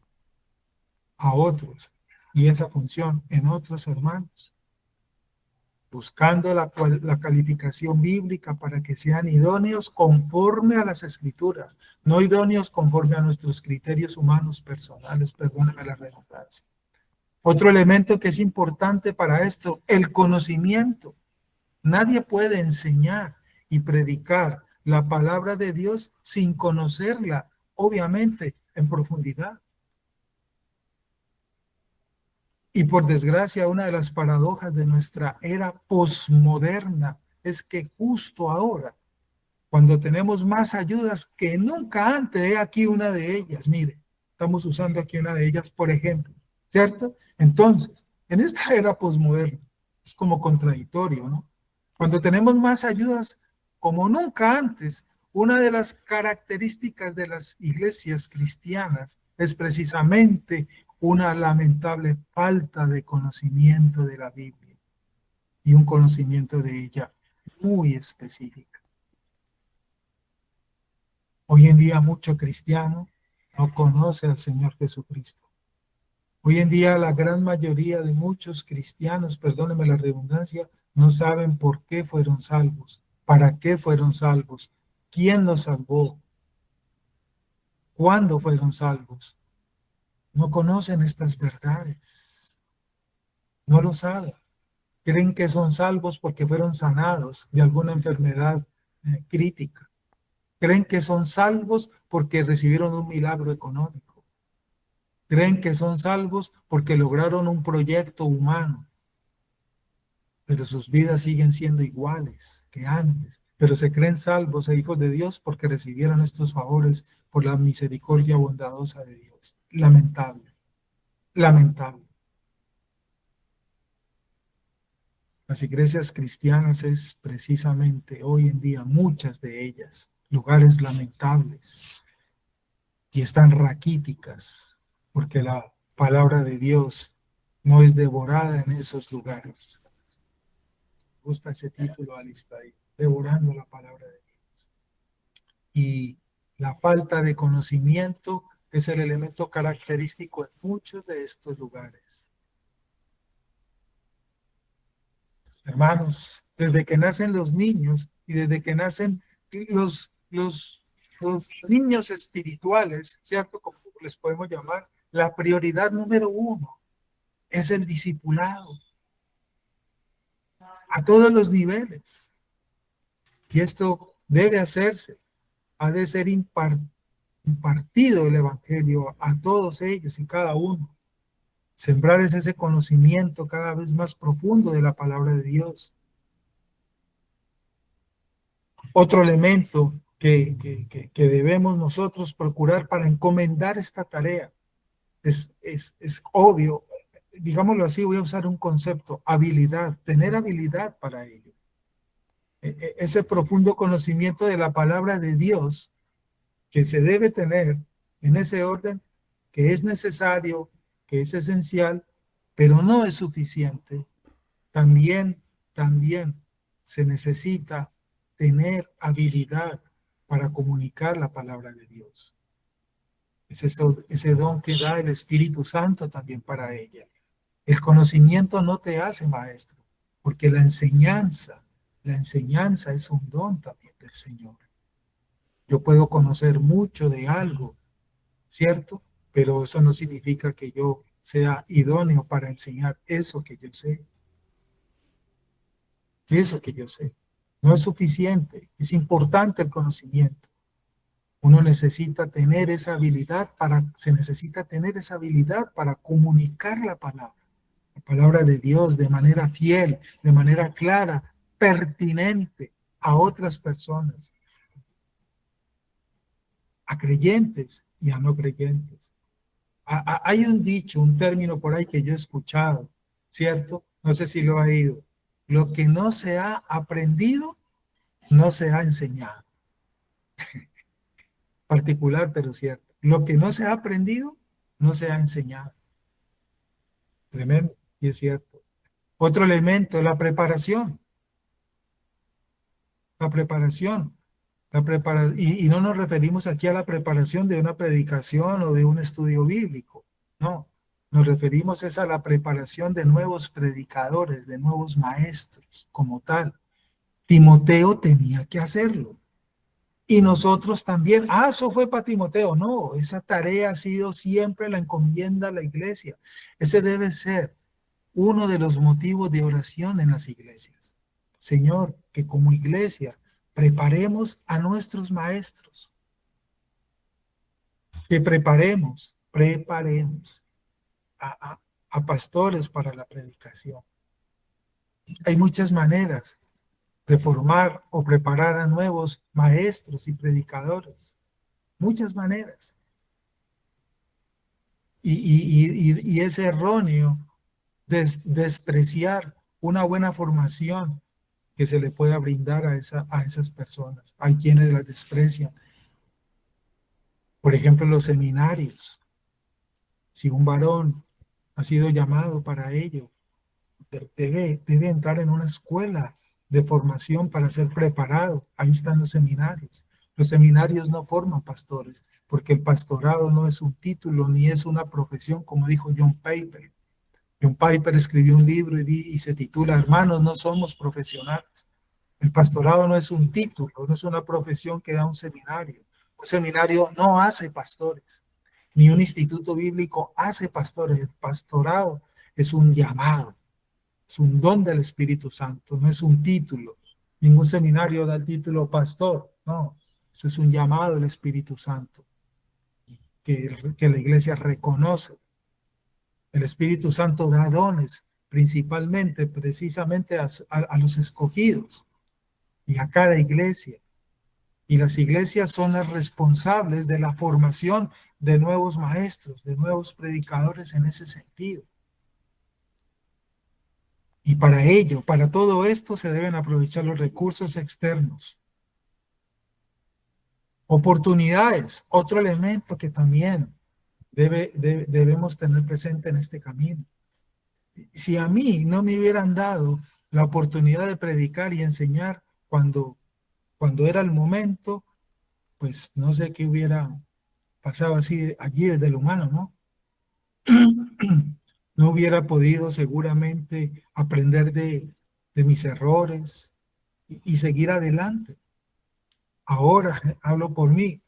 a otros y esa función en otros hermanos, buscando la calificación bíblica para que sean idóneos conforme a las escrituras, no idóneos conforme a nuestros criterios humanos personales, perdónenme la redundancia. Otro elemento que es importante para esto, el conocimiento. Nadie puede enseñar y predicar la palabra de Dios sin conocerla, obviamente, en profundidad. Y por desgracia, una de las paradojas de nuestra era posmoderna es que justo ahora, cuando tenemos más ayudas que nunca antes, he aquí una de ellas, mire, estamos usando aquí una de ellas, por ejemplo, ¿cierto? Entonces, en esta era posmoderna, es como contradictorio, ¿no? Cuando tenemos más ayudas como nunca antes, una de las características de las iglesias cristianas es precisamente una lamentable falta de conocimiento de la Biblia y un conocimiento de ella muy específico. Hoy en día mucho cristiano no conoce al Señor Jesucristo. Hoy en día la gran mayoría de muchos cristianos, perdónenme la redundancia, no saben por qué fueron salvos, para qué fueron salvos, quién los salvó, cuándo fueron salvos. No conocen estas verdades, no lo saben. Creen que son salvos porque fueron sanados de alguna enfermedad crítica. Creen que son salvos porque recibieron un milagro económico. Creen que son salvos porque lograron un proyecto humano. Pero sus vidas siguen siendo iguales que antes. Pero se creen salvos e hijos de Dios porque recibieron estos favores por la misericordia bondadosa de Dios. Lamentable, lamentable. Las iglesias cristianas es precisamente hoy en día, muchas de ellas, lugares lamentables y están raquíticas porque la palabra de Dios no es devorada en esos lugares. Me gusta ese título, Alista, ahí, devorando la palabra de Dios. Y la falta de conocimiento es el elemento característico en muchos de estos lugares. Hermanos, desde que nacen los niños y desde que nacen los niños espirituales, ¿cierto? Como les podemos llamar, la prioridad número uno es el discipulado a todos los niveles. Y esto debe hacerse, ha de ser impartido el Evangelio a todos ellos y cada uno. Sembrar ese conocimiento cada vez más profundo de la palabra de Dios. Otro elemento que debemos nosotros procurar para encomendar esta tarea es obvio, digámoslo así, voy a usar un concepto, habilidad, tener habilidad para ello. Ese profundo conocimiento de la palabra de Dios que se debe tener en ese orden, que es necesario, que es esencial, pero no es suficiente. También se necesita tener habilidad para comunicar la palabra de Dios. Ese don que da el Espíritu Santo también para ella. El conocimiento no te hace maestro, porque la enseñanza es un don también del Señor. Yo puedo conocer mucho de algo, ¿cierto? Pero eso no significa que yo sea idóneo para enseñar eso que yo sé. Eso que yo sé. No es suficiente. Es importante el conocimiento. Uno necesita tener esa habilidad se necesita tener esa habilidad para comunicar la palabra de Dios de manera fiel, de manera clara, pertinente a otras personas, a creyentes y a no creyentes. Hay un dicho, un término por ahí que yo he escuchado, ¿cierto? No sé si lo ha oído. Lo que no se ha aprendido, no se ha enseñado. Particular, pero cierto. Lo que no se ha aprendido, no se ha enseñado. Tremendo, y es cierto. Otro elemento, la preparación. La preparación. Y no nos referimos aquí a la preparación de una predicación o de un estudio bíblico. No, nos referimos es a la preparación de nuevos predicadores, de nuevos maestros como tal. Timoteo tenía que hacerlo. Y nosotros también. Eso fue para Timoteo. No, esa tarea ha sido siempre la encomienda a la iglesia. Ese debe ser uno de los motivos de oración en las iglesias. Señor, que como iglesia preparemos a nuestros maestros, que preparemos a pastores para la predicación. Hay muchas maneras de formar o preparar a nuevos maestros y predicadores. Muchas maneras. Y es erróneo despreciar una buena formación que se le pueda brindar a esas personas. Hay quienes las desprecian. Por ejemplo, los seminarios. Si un varón ha sido llamado para ello, debe entrar en una escuela de formación para ser preparado. Ahí están los seminarios. Los seminarios no forman pastores, porque el pastorado no es un título ni es una profesión, como dijo John Piper. John Piper escribió un libro y se titula Hermanos, no somos profesionales. El pastorado no es un título, no es una profesión que da un seminario. Un seminario no hace pastores, ni un instituto bíblico hace pastores. El pastorado es un llamado, es un don del Espíritu Santo, no es un título. Ningún seminario da el título pastor, no. Eso es un llamado del Espíritu Santo que la iglesia reconoce. El Espíritu Santo da dones, principalmente, precisamente a los escogidos y a cada iglesia. Y las iglesias son las responsables de la formación de nuevos maestros, de nuevos predicadores en ese sentido. Y para ello, para todo esto, se deben aprovechar los recursos externos. Oportunidades, otro elemento que también debemos tener presente en este camino. Si a mí no me hubieran dado la oportunidad de predicar y enseñar cuando era el momento, pues no sé qué hubiera pasado así allí desde el humano, ¿no? No hubiera podido seguramente aprender de mis errores y seguir adelante. Ahora hablo por mí.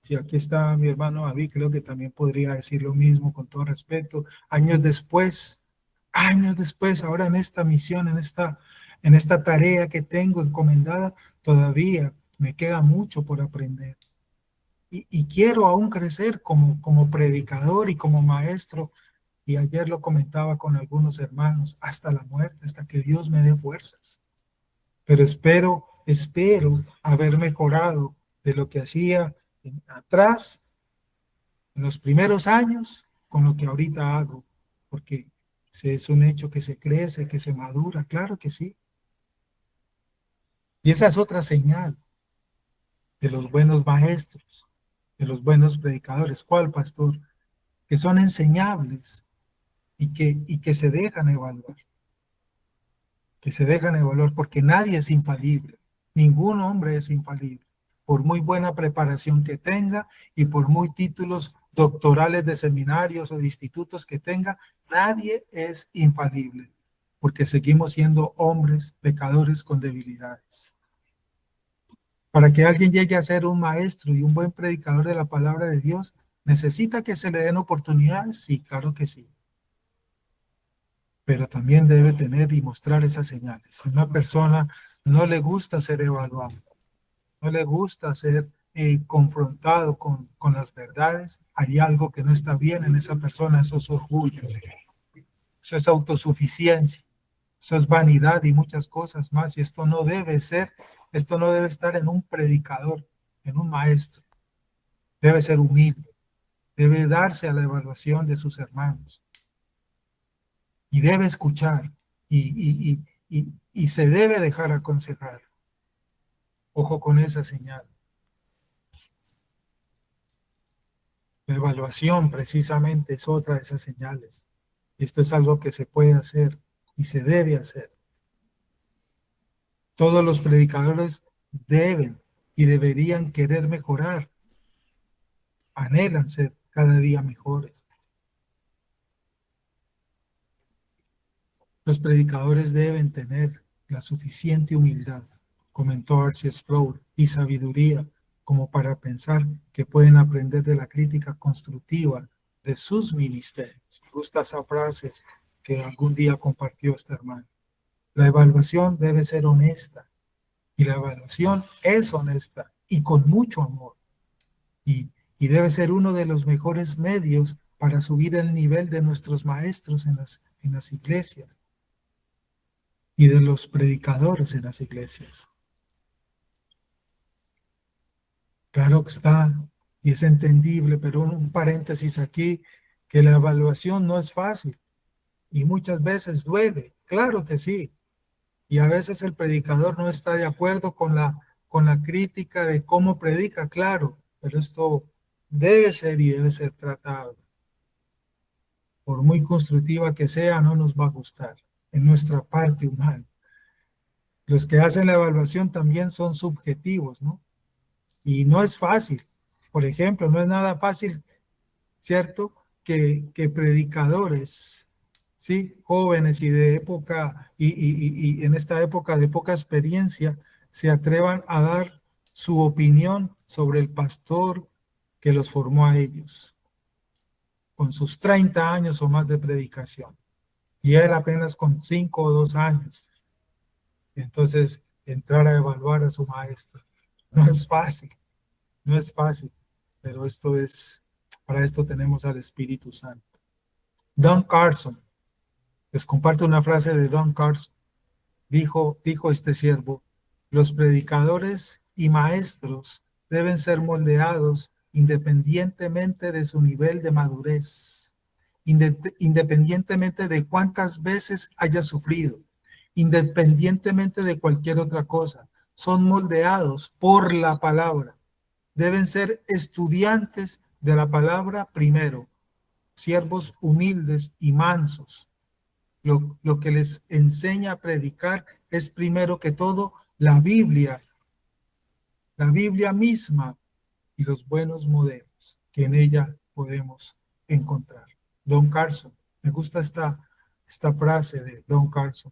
Si aquí está mi hermano David, creo que también podría decir lo mismo con todo respeto. Años después, ahora en esta misión, en esta tarea que tengo encomendada, todavía me queda mucho por aprender. Y quiero aún crecer como predicador y como maestro. Y ayer lo comentaba con algunos hermanos, hasta la muerte, hasta que Dios me dé fuerzas. Pero espero haber mejorado de lo que hacía atrás, en los primeros años, con lo que ahorita hago, porque es un hecho que se crece, que se madura, claro que sí. Y esa es otra señal de los buenos maestros, de los buenos predicadores. ¿Cuál, pastor? Que son enseñables y que se dejan evaluar. Que se dejan evaluar, porque nadie es infalible, ningún hombre es infalible, por muy buena preparación que tenga y por muy títulos doctorales de seminarios o de institutos que tenga, nadie es infalible, porque seguimos siendo hombres pecadores con debilidades. Para que alguien llegue a ser un maestro y un buen predicador de la palabra de Dios, ¿necesita que se le den oportunidades? Sí, claro que sí. pero también debe tener y mostrar esas señales. Si una persona no le gusta ser evaluado, no le gusta ser confrontado con las verdades, hay algo que no está bien en esa persona, eso es orgullo, eso es autosuficiencia, eso es vanidad y muchas cosas más, y esto no debe ser, esto no debe estar en un predicador, en un maestro, debe ser humilde, debe darse a la evaluación de sus hermanos, y debe escuchar, y se debe dejar aconsejar. Ojo con esa señal. La evaluación precisamente es otra de esas señales. Esto es algo que se puede hacer y se debe hacer. Todos los predicadores deben y deberían querer mejorar, anhelan ser cada día mejores. Los predicadores deben tener la suficiente humildad, comentó R.C. Sproul, y sabiduría como para pensar que pueden aprender de la crítica constructiva de sus ministerios. Me gusta esa frase que algún día compartió este hermano. La evaluación debe ser honesta, y la evaluación es honesta y con mucho amor, y, y debe ser uno de los mejores medios para subir el nivel de nuestros maestros en las iglesias y de los predicadores en las iglesias. Claro que está, y es entendible, pero un paréntesis aquí, que la evaluación no es fácil y muchas veces duele, claro que sí, y a veces el predicador no está de acuerdo con la crítica de cómo predica, claro, pero esto debe ser y debe ser tratado. Por muy constructiva que sea, no nos va a gustar en nuestra parte humana. Los que hacen la evaluación también son subjetivos, ¿no? Y no es fácil. Por ejemplo, no es nada fácil, ¿cierto? Que predicadores, ¿sí? Jóvenes y de época, y en esta época de poca experiencia, se atrevan a dar su opinión sobre el pastor que los formó a ellos, con sus 30 años o más de predicación. Y él apenas con 5 o 2 años. Entonces, entrar a evaluar a su maestro. No es fácil, no es fácil, pero para esto tenemos al Espíritu Santo. Don Carson, les comparto una frase de Don Carson. Dijo este siervo: los predicadores y maestros deben ser moldeados independientemente de su nivel de madurez, independientemente de cuántas veces haya sufrido, independientemente de cualquier otra cosa. Son moldeados por la palabra. Deben ser estudiantes de la palabra primero, siervos humildes y mansos. Lo que les enseña a predicar es primero que todo la Biblia misma y los buenos modelos que en ella podemos encontrar. Don Carson, me gusta esta frase de Don Carson.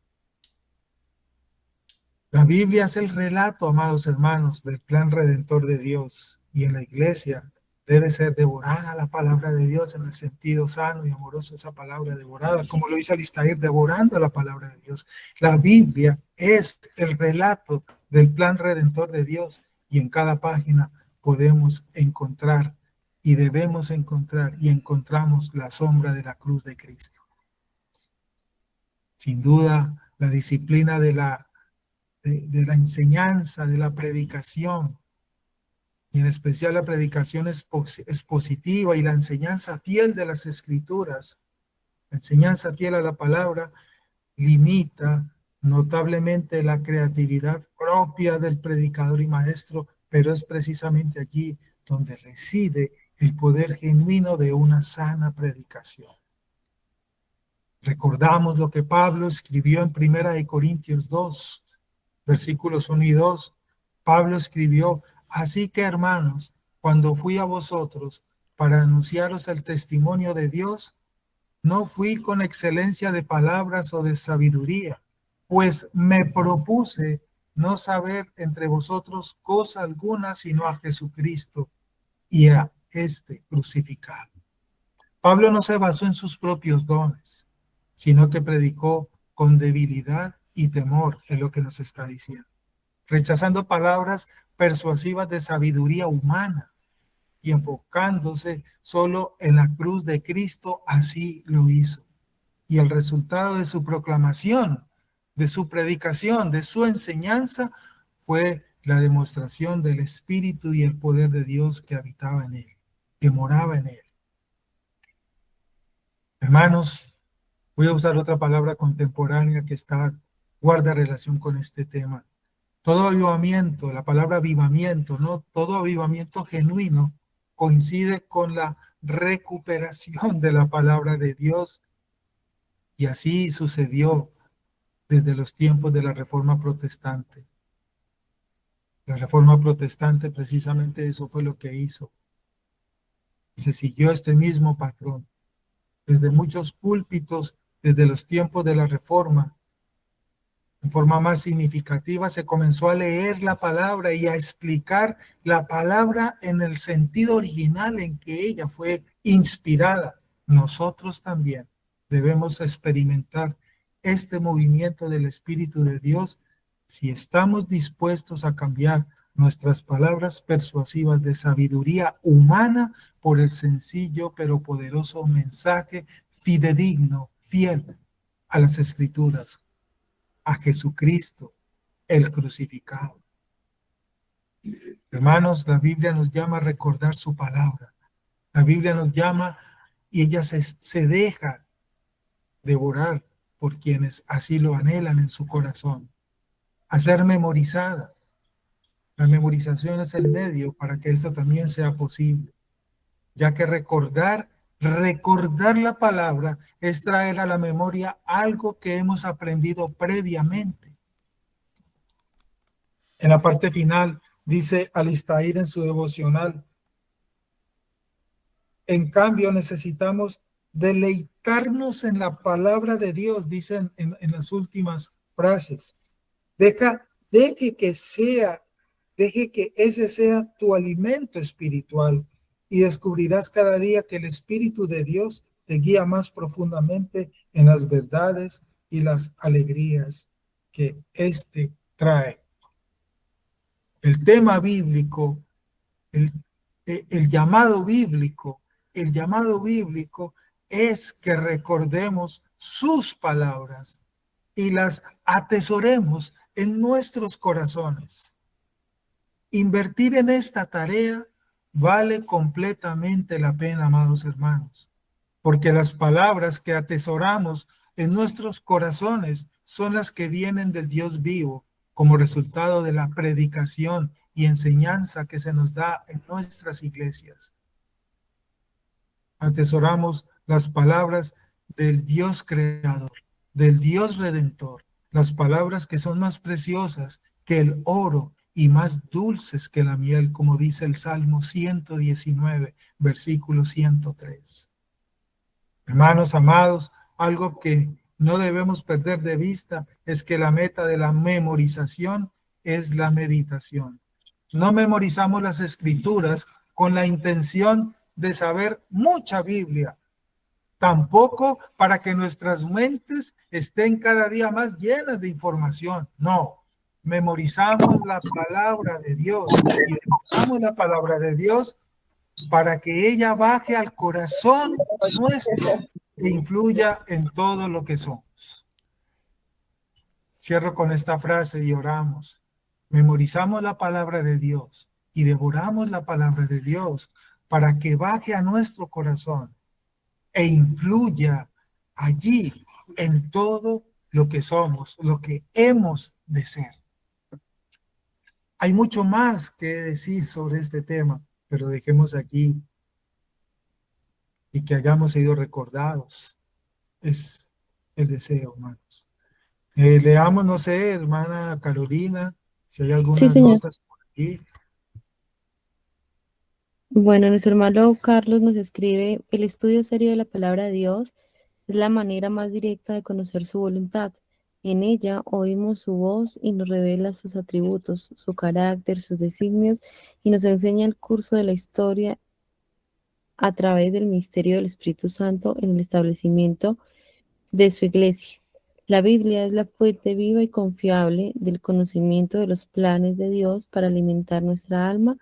La Biblia es el relato, amados hermanos, del plan redentor de Dios, y en la iglesia debe ser devorada la palabra de Dios en el sentido sano y amoroso, esa palabra devorada, como lo dice Alistair, devorando la palabra de Dios. La Biblia es el relato del plan redentor de Dios, y en cada página podemos encontrar y debemos encontrar y encontramos la sombra de la cruz de Cristo. Sin duda, la disciplina de la enseñanza, de la predicación, y en especial la predicación expositiva y la enseñanza fiel de las Escrituras, la enseñanza fiel a la palabra, limita notablemente la creatividad propia del predicador y maestro, pero es precisamente allí donde reside el poder genuino de una sana predicación. Recordamos lo que Pablo escribió en 1 Corintios 2, versículos 1 y 2. Pablo escribió: así que, hermanos, cuando fui a vosotros para anunciaros el testimonio de Dios, no fui con excelencia de palabras o de sabiduría, pues me propuse no saber entre vosotros cosa alguna sino a Jesucristo y a este crucificado. Pablo no se basó en sus propios dones, sino que predicó con debilidad y temor, es lo que nos está diciendo, rechazando palabras persuasivas de sabiduría humana y enfocándose solo en la cruz de Cristo, así lo hizo. Y el resultado de su proclamación, de su predicación, de su enseñanza, fue la demostración del Espíritu y el poder de Dios que habitaba en él, que moraba en él. Hermanos, voy a usar otra palabra contemporánea que guarda relación con este tema. Todo avivamiento, la palabra avivamiento, ¿no? Todo avivamiento genuino coincide con la recuperación de la palabra de Dios, y así sucedió desde los tiempos de la Reforma Protestante. La Reforma Protestante precisamente eso fue lo que hizo. Se siguió este mismo patrón. Desde muchos púlpitos, desde los tiempos de la Reforma, en forma más significativa, se comenzó a leer la palabra y a explicar la palabra en el sentido original en que ella fue inspirada. Nosotros también debemos experimentar este movimiento del Espíritu de Dios si estamos dispuestos a cambiar nuestras palabras persuasivas de sabiduría humana por el sencillo pero poderoso mensaje fidedigno, fiel a las Escrituras, a Jesucristo, el crucificado. Hermanos, la Biblia nos llama a recordar su palabra. La Biblia nos llama y ella se deja devorar por quienes así lo anhelan en su corazón, a ser memorizada. La memorización es el medio para que esto también sea posible, ya que recordar la palabra es traer a la memoria algo que hemos aprendido previamente. En la parte final dice Alistair en su devocional: en cambio necesitamos deleitarnos en la palabra de Dios, dicen en las últimas frases. Deje que ese sea tu alimento espiritual, y descubrirás cada día que el Espíritu de Dios te guía más profundamente en las verdades y las alegrías que éste trae. El tema bíblico, el, el llamado bíblico, el llamado bíblico es que recordemos sus palabras y las atesoremos en nuestros corazones. Invertir en esta tarea vale completamente la pena, amados hermanos, porque las palabras que atesoramos en nuestros corazones son las que vienen del Dios vivo como resultado de la predicación y enseñanza que se nos da en nuestras iglesias. Atesoramos las palabras del Dios creador, del Dios redentor, las palabras que son más preciosas que el oro y más dulces que la miel, como dice el Salmo 119, versículo 103. Hermanos amados, algo que no debemos perder de vista es que la meta de la memorización es la meditación. No memorizamos las escrituras con la intención de saber mucha Biblia, tampoco para que nuestras mentes estén cada día más llenas de información. No, memorizamos la palabra de Dios y devotamos la palabra de Dios para que ella baje al corazón nuestro e influya en todo lo que somos. Cierro con esta frase y oramos. Memorizamos la palabra de Dios y devoramos la palabra de Dios para que baje a nuestro corazón e influya allí en todo lo que somos, lo que hemos de ser. Hay mucho más que decir sobre este tema, pero dejemos aquí y que hayamos sido recordados. Es el deseo, hermanos. Leamos, no sé, hermana Carolina, si hay Sí, algunas señor. notas por aquí. Bueno, nuestro hermano Carlos nos escribe: el estudio serio de la palabra de Dios es la manera más directa de conocer su voluntad. En ella oímos su voz y nos revela sus atributos, su carácter, sus designios, y nos enseña el curso de la historia a través del misterio del Espíritu Santo en el establecimiento de su iglesia. La Biblia es la fuente viva y confiable del conocimiento de los planes de Dios para alimentar nuestra alma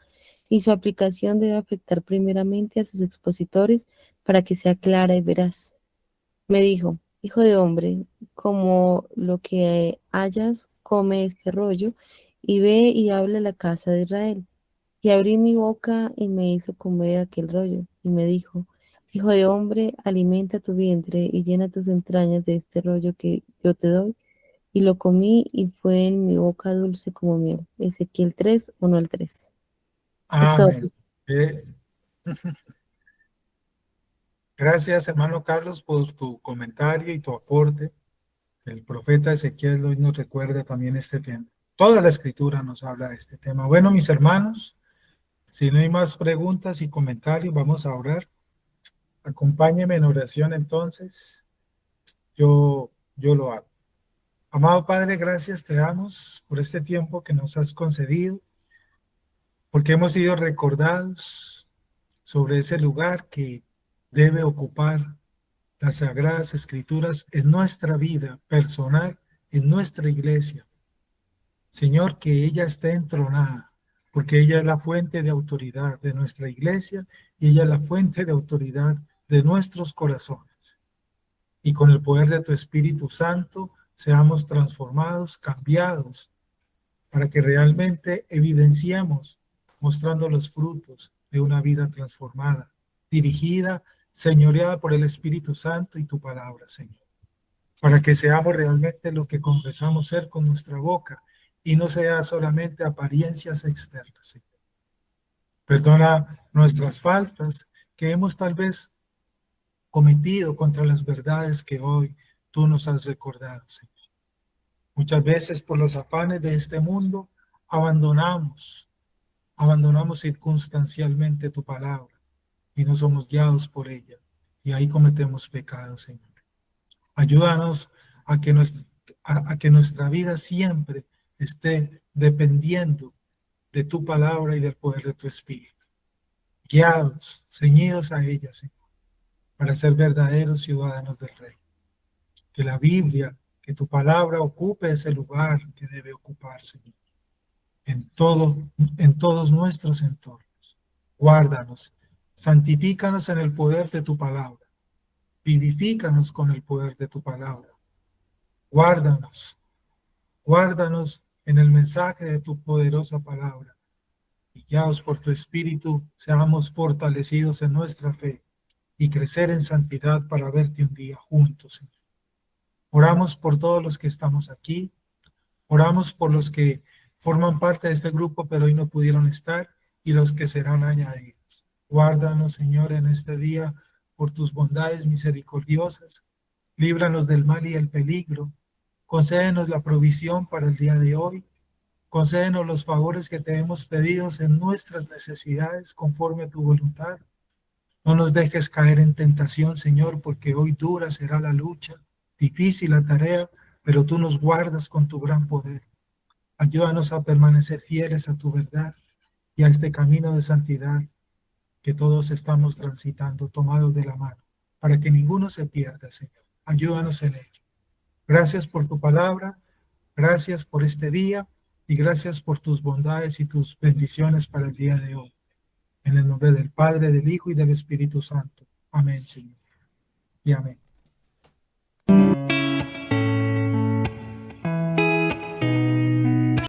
y su aplicación debe afectar primeramente a sus expositores para que sea clara y veraz. Me dijo, hijo de hombre, como lo que hayas, come este rollo y ve y habla a la casa de Israel. Y abrí mi boca y me hizo comer aquel rollo. Y me dijo, hijo de hombre, alimenta tu vientre y llena tus entrañas de este rollo que yo te doy. Y lo comí y fue en mi boca dulce como miel. Ezequiel 3, 1 al 3. Esto, Amén. Eh, Gracias, hermano Carlos, por tu comentario y tu aporte. El profeta Ezequiel hoy nos recuerda también este tema. Toda la escritura nos habla de este tema. Bueno, mis hermanos, si no hay más preguntas y comentarios, vamos a orar. Acompáñenme en oración entonces. Yo lo hago. Amado Padre, gracias te damos por este tiempo que nos has concedido, porque hemos sido recordados sobre ese lugar que debe ocupar las Sagradas Escrituras en nuestra vida personal, en nuestra iglesia. Señor, que ella esté entronada, porque ella es la fuente de autoridad de nuestra iglesia y ella es la fuente de autoridad de nuestros corazones. Y con el poder de tu Espíritu Santo seamos transformados, cambiados, para que realmente evidenciemos, mostrando los frutos de una vida transformada, dirigida, señoreada por el Espíritu Santo y tu palabra, Señor. Para que seamos realmente lo que confesamos ser con nuestra boca y no sea solamente apariencias externas, Señor. Perdona nuestras faltas que hemos tal vez cometido contra las verdades que hoy tú nos has recordado, Señor. Muchas veces por los afanes de este mundo abandonamos circunstancialmente tu palabra y no somos guiados por ella y ahí cometemos pecados, Señor. Ayúdanos a que nuestra vida siempre esté dependiendo de tu palabra y del poder de tu Espíritu. Guiados, ceñidos a ella, Señor, para ser verdaderos ciudadanos del Rey. Que la Biblia, que tu palabra ocupe ese lugar que debe ocupar, Señor, en todos nuestros entornos. Guárdanos, santifícanos en el poder de tu palabra, vivifícanos con el poder de tu palabra. Guárdanos, guárdanos en el mensaje de tu poderosa palabra. Y guiados por tu Espíritu, seamos fortalecidos en nuestra fe y crecer en santidad para verte un día juntos, Señor. Oramos por todos los que estamos aquí, oramos por los que forman parte de este grupo pero hoy no pudieron estar y los que serán añadidos. Guárdanos, Señor, en este día por tus bondades misericordiosas. Líbranos del mal y el peligro. Concédenos la provisión para el día de hoy. Concédenos los favores que te hemos pedido en nuestras necesidades conforme a tu voluntad. No nos dejes caer en tentación, Señor, porque hoy dura será la lucha, difícil la tarea, pero tú nos guardas con tu gran poder. Ayúdanos a permanecer fieles a tu verdad y a este camino de santidad que todos estamos transitando, tomados de la mano, para que ninguno se pierda, Señor. Ayúdanos en ello. Gracias por tu palabra, gracias por este día y gracias por tus bondades y tus bendiciones para el día de hoy. En el nombre del Padre, del Hijo y del Espíritu Santo. Amén, Señor. Y amén.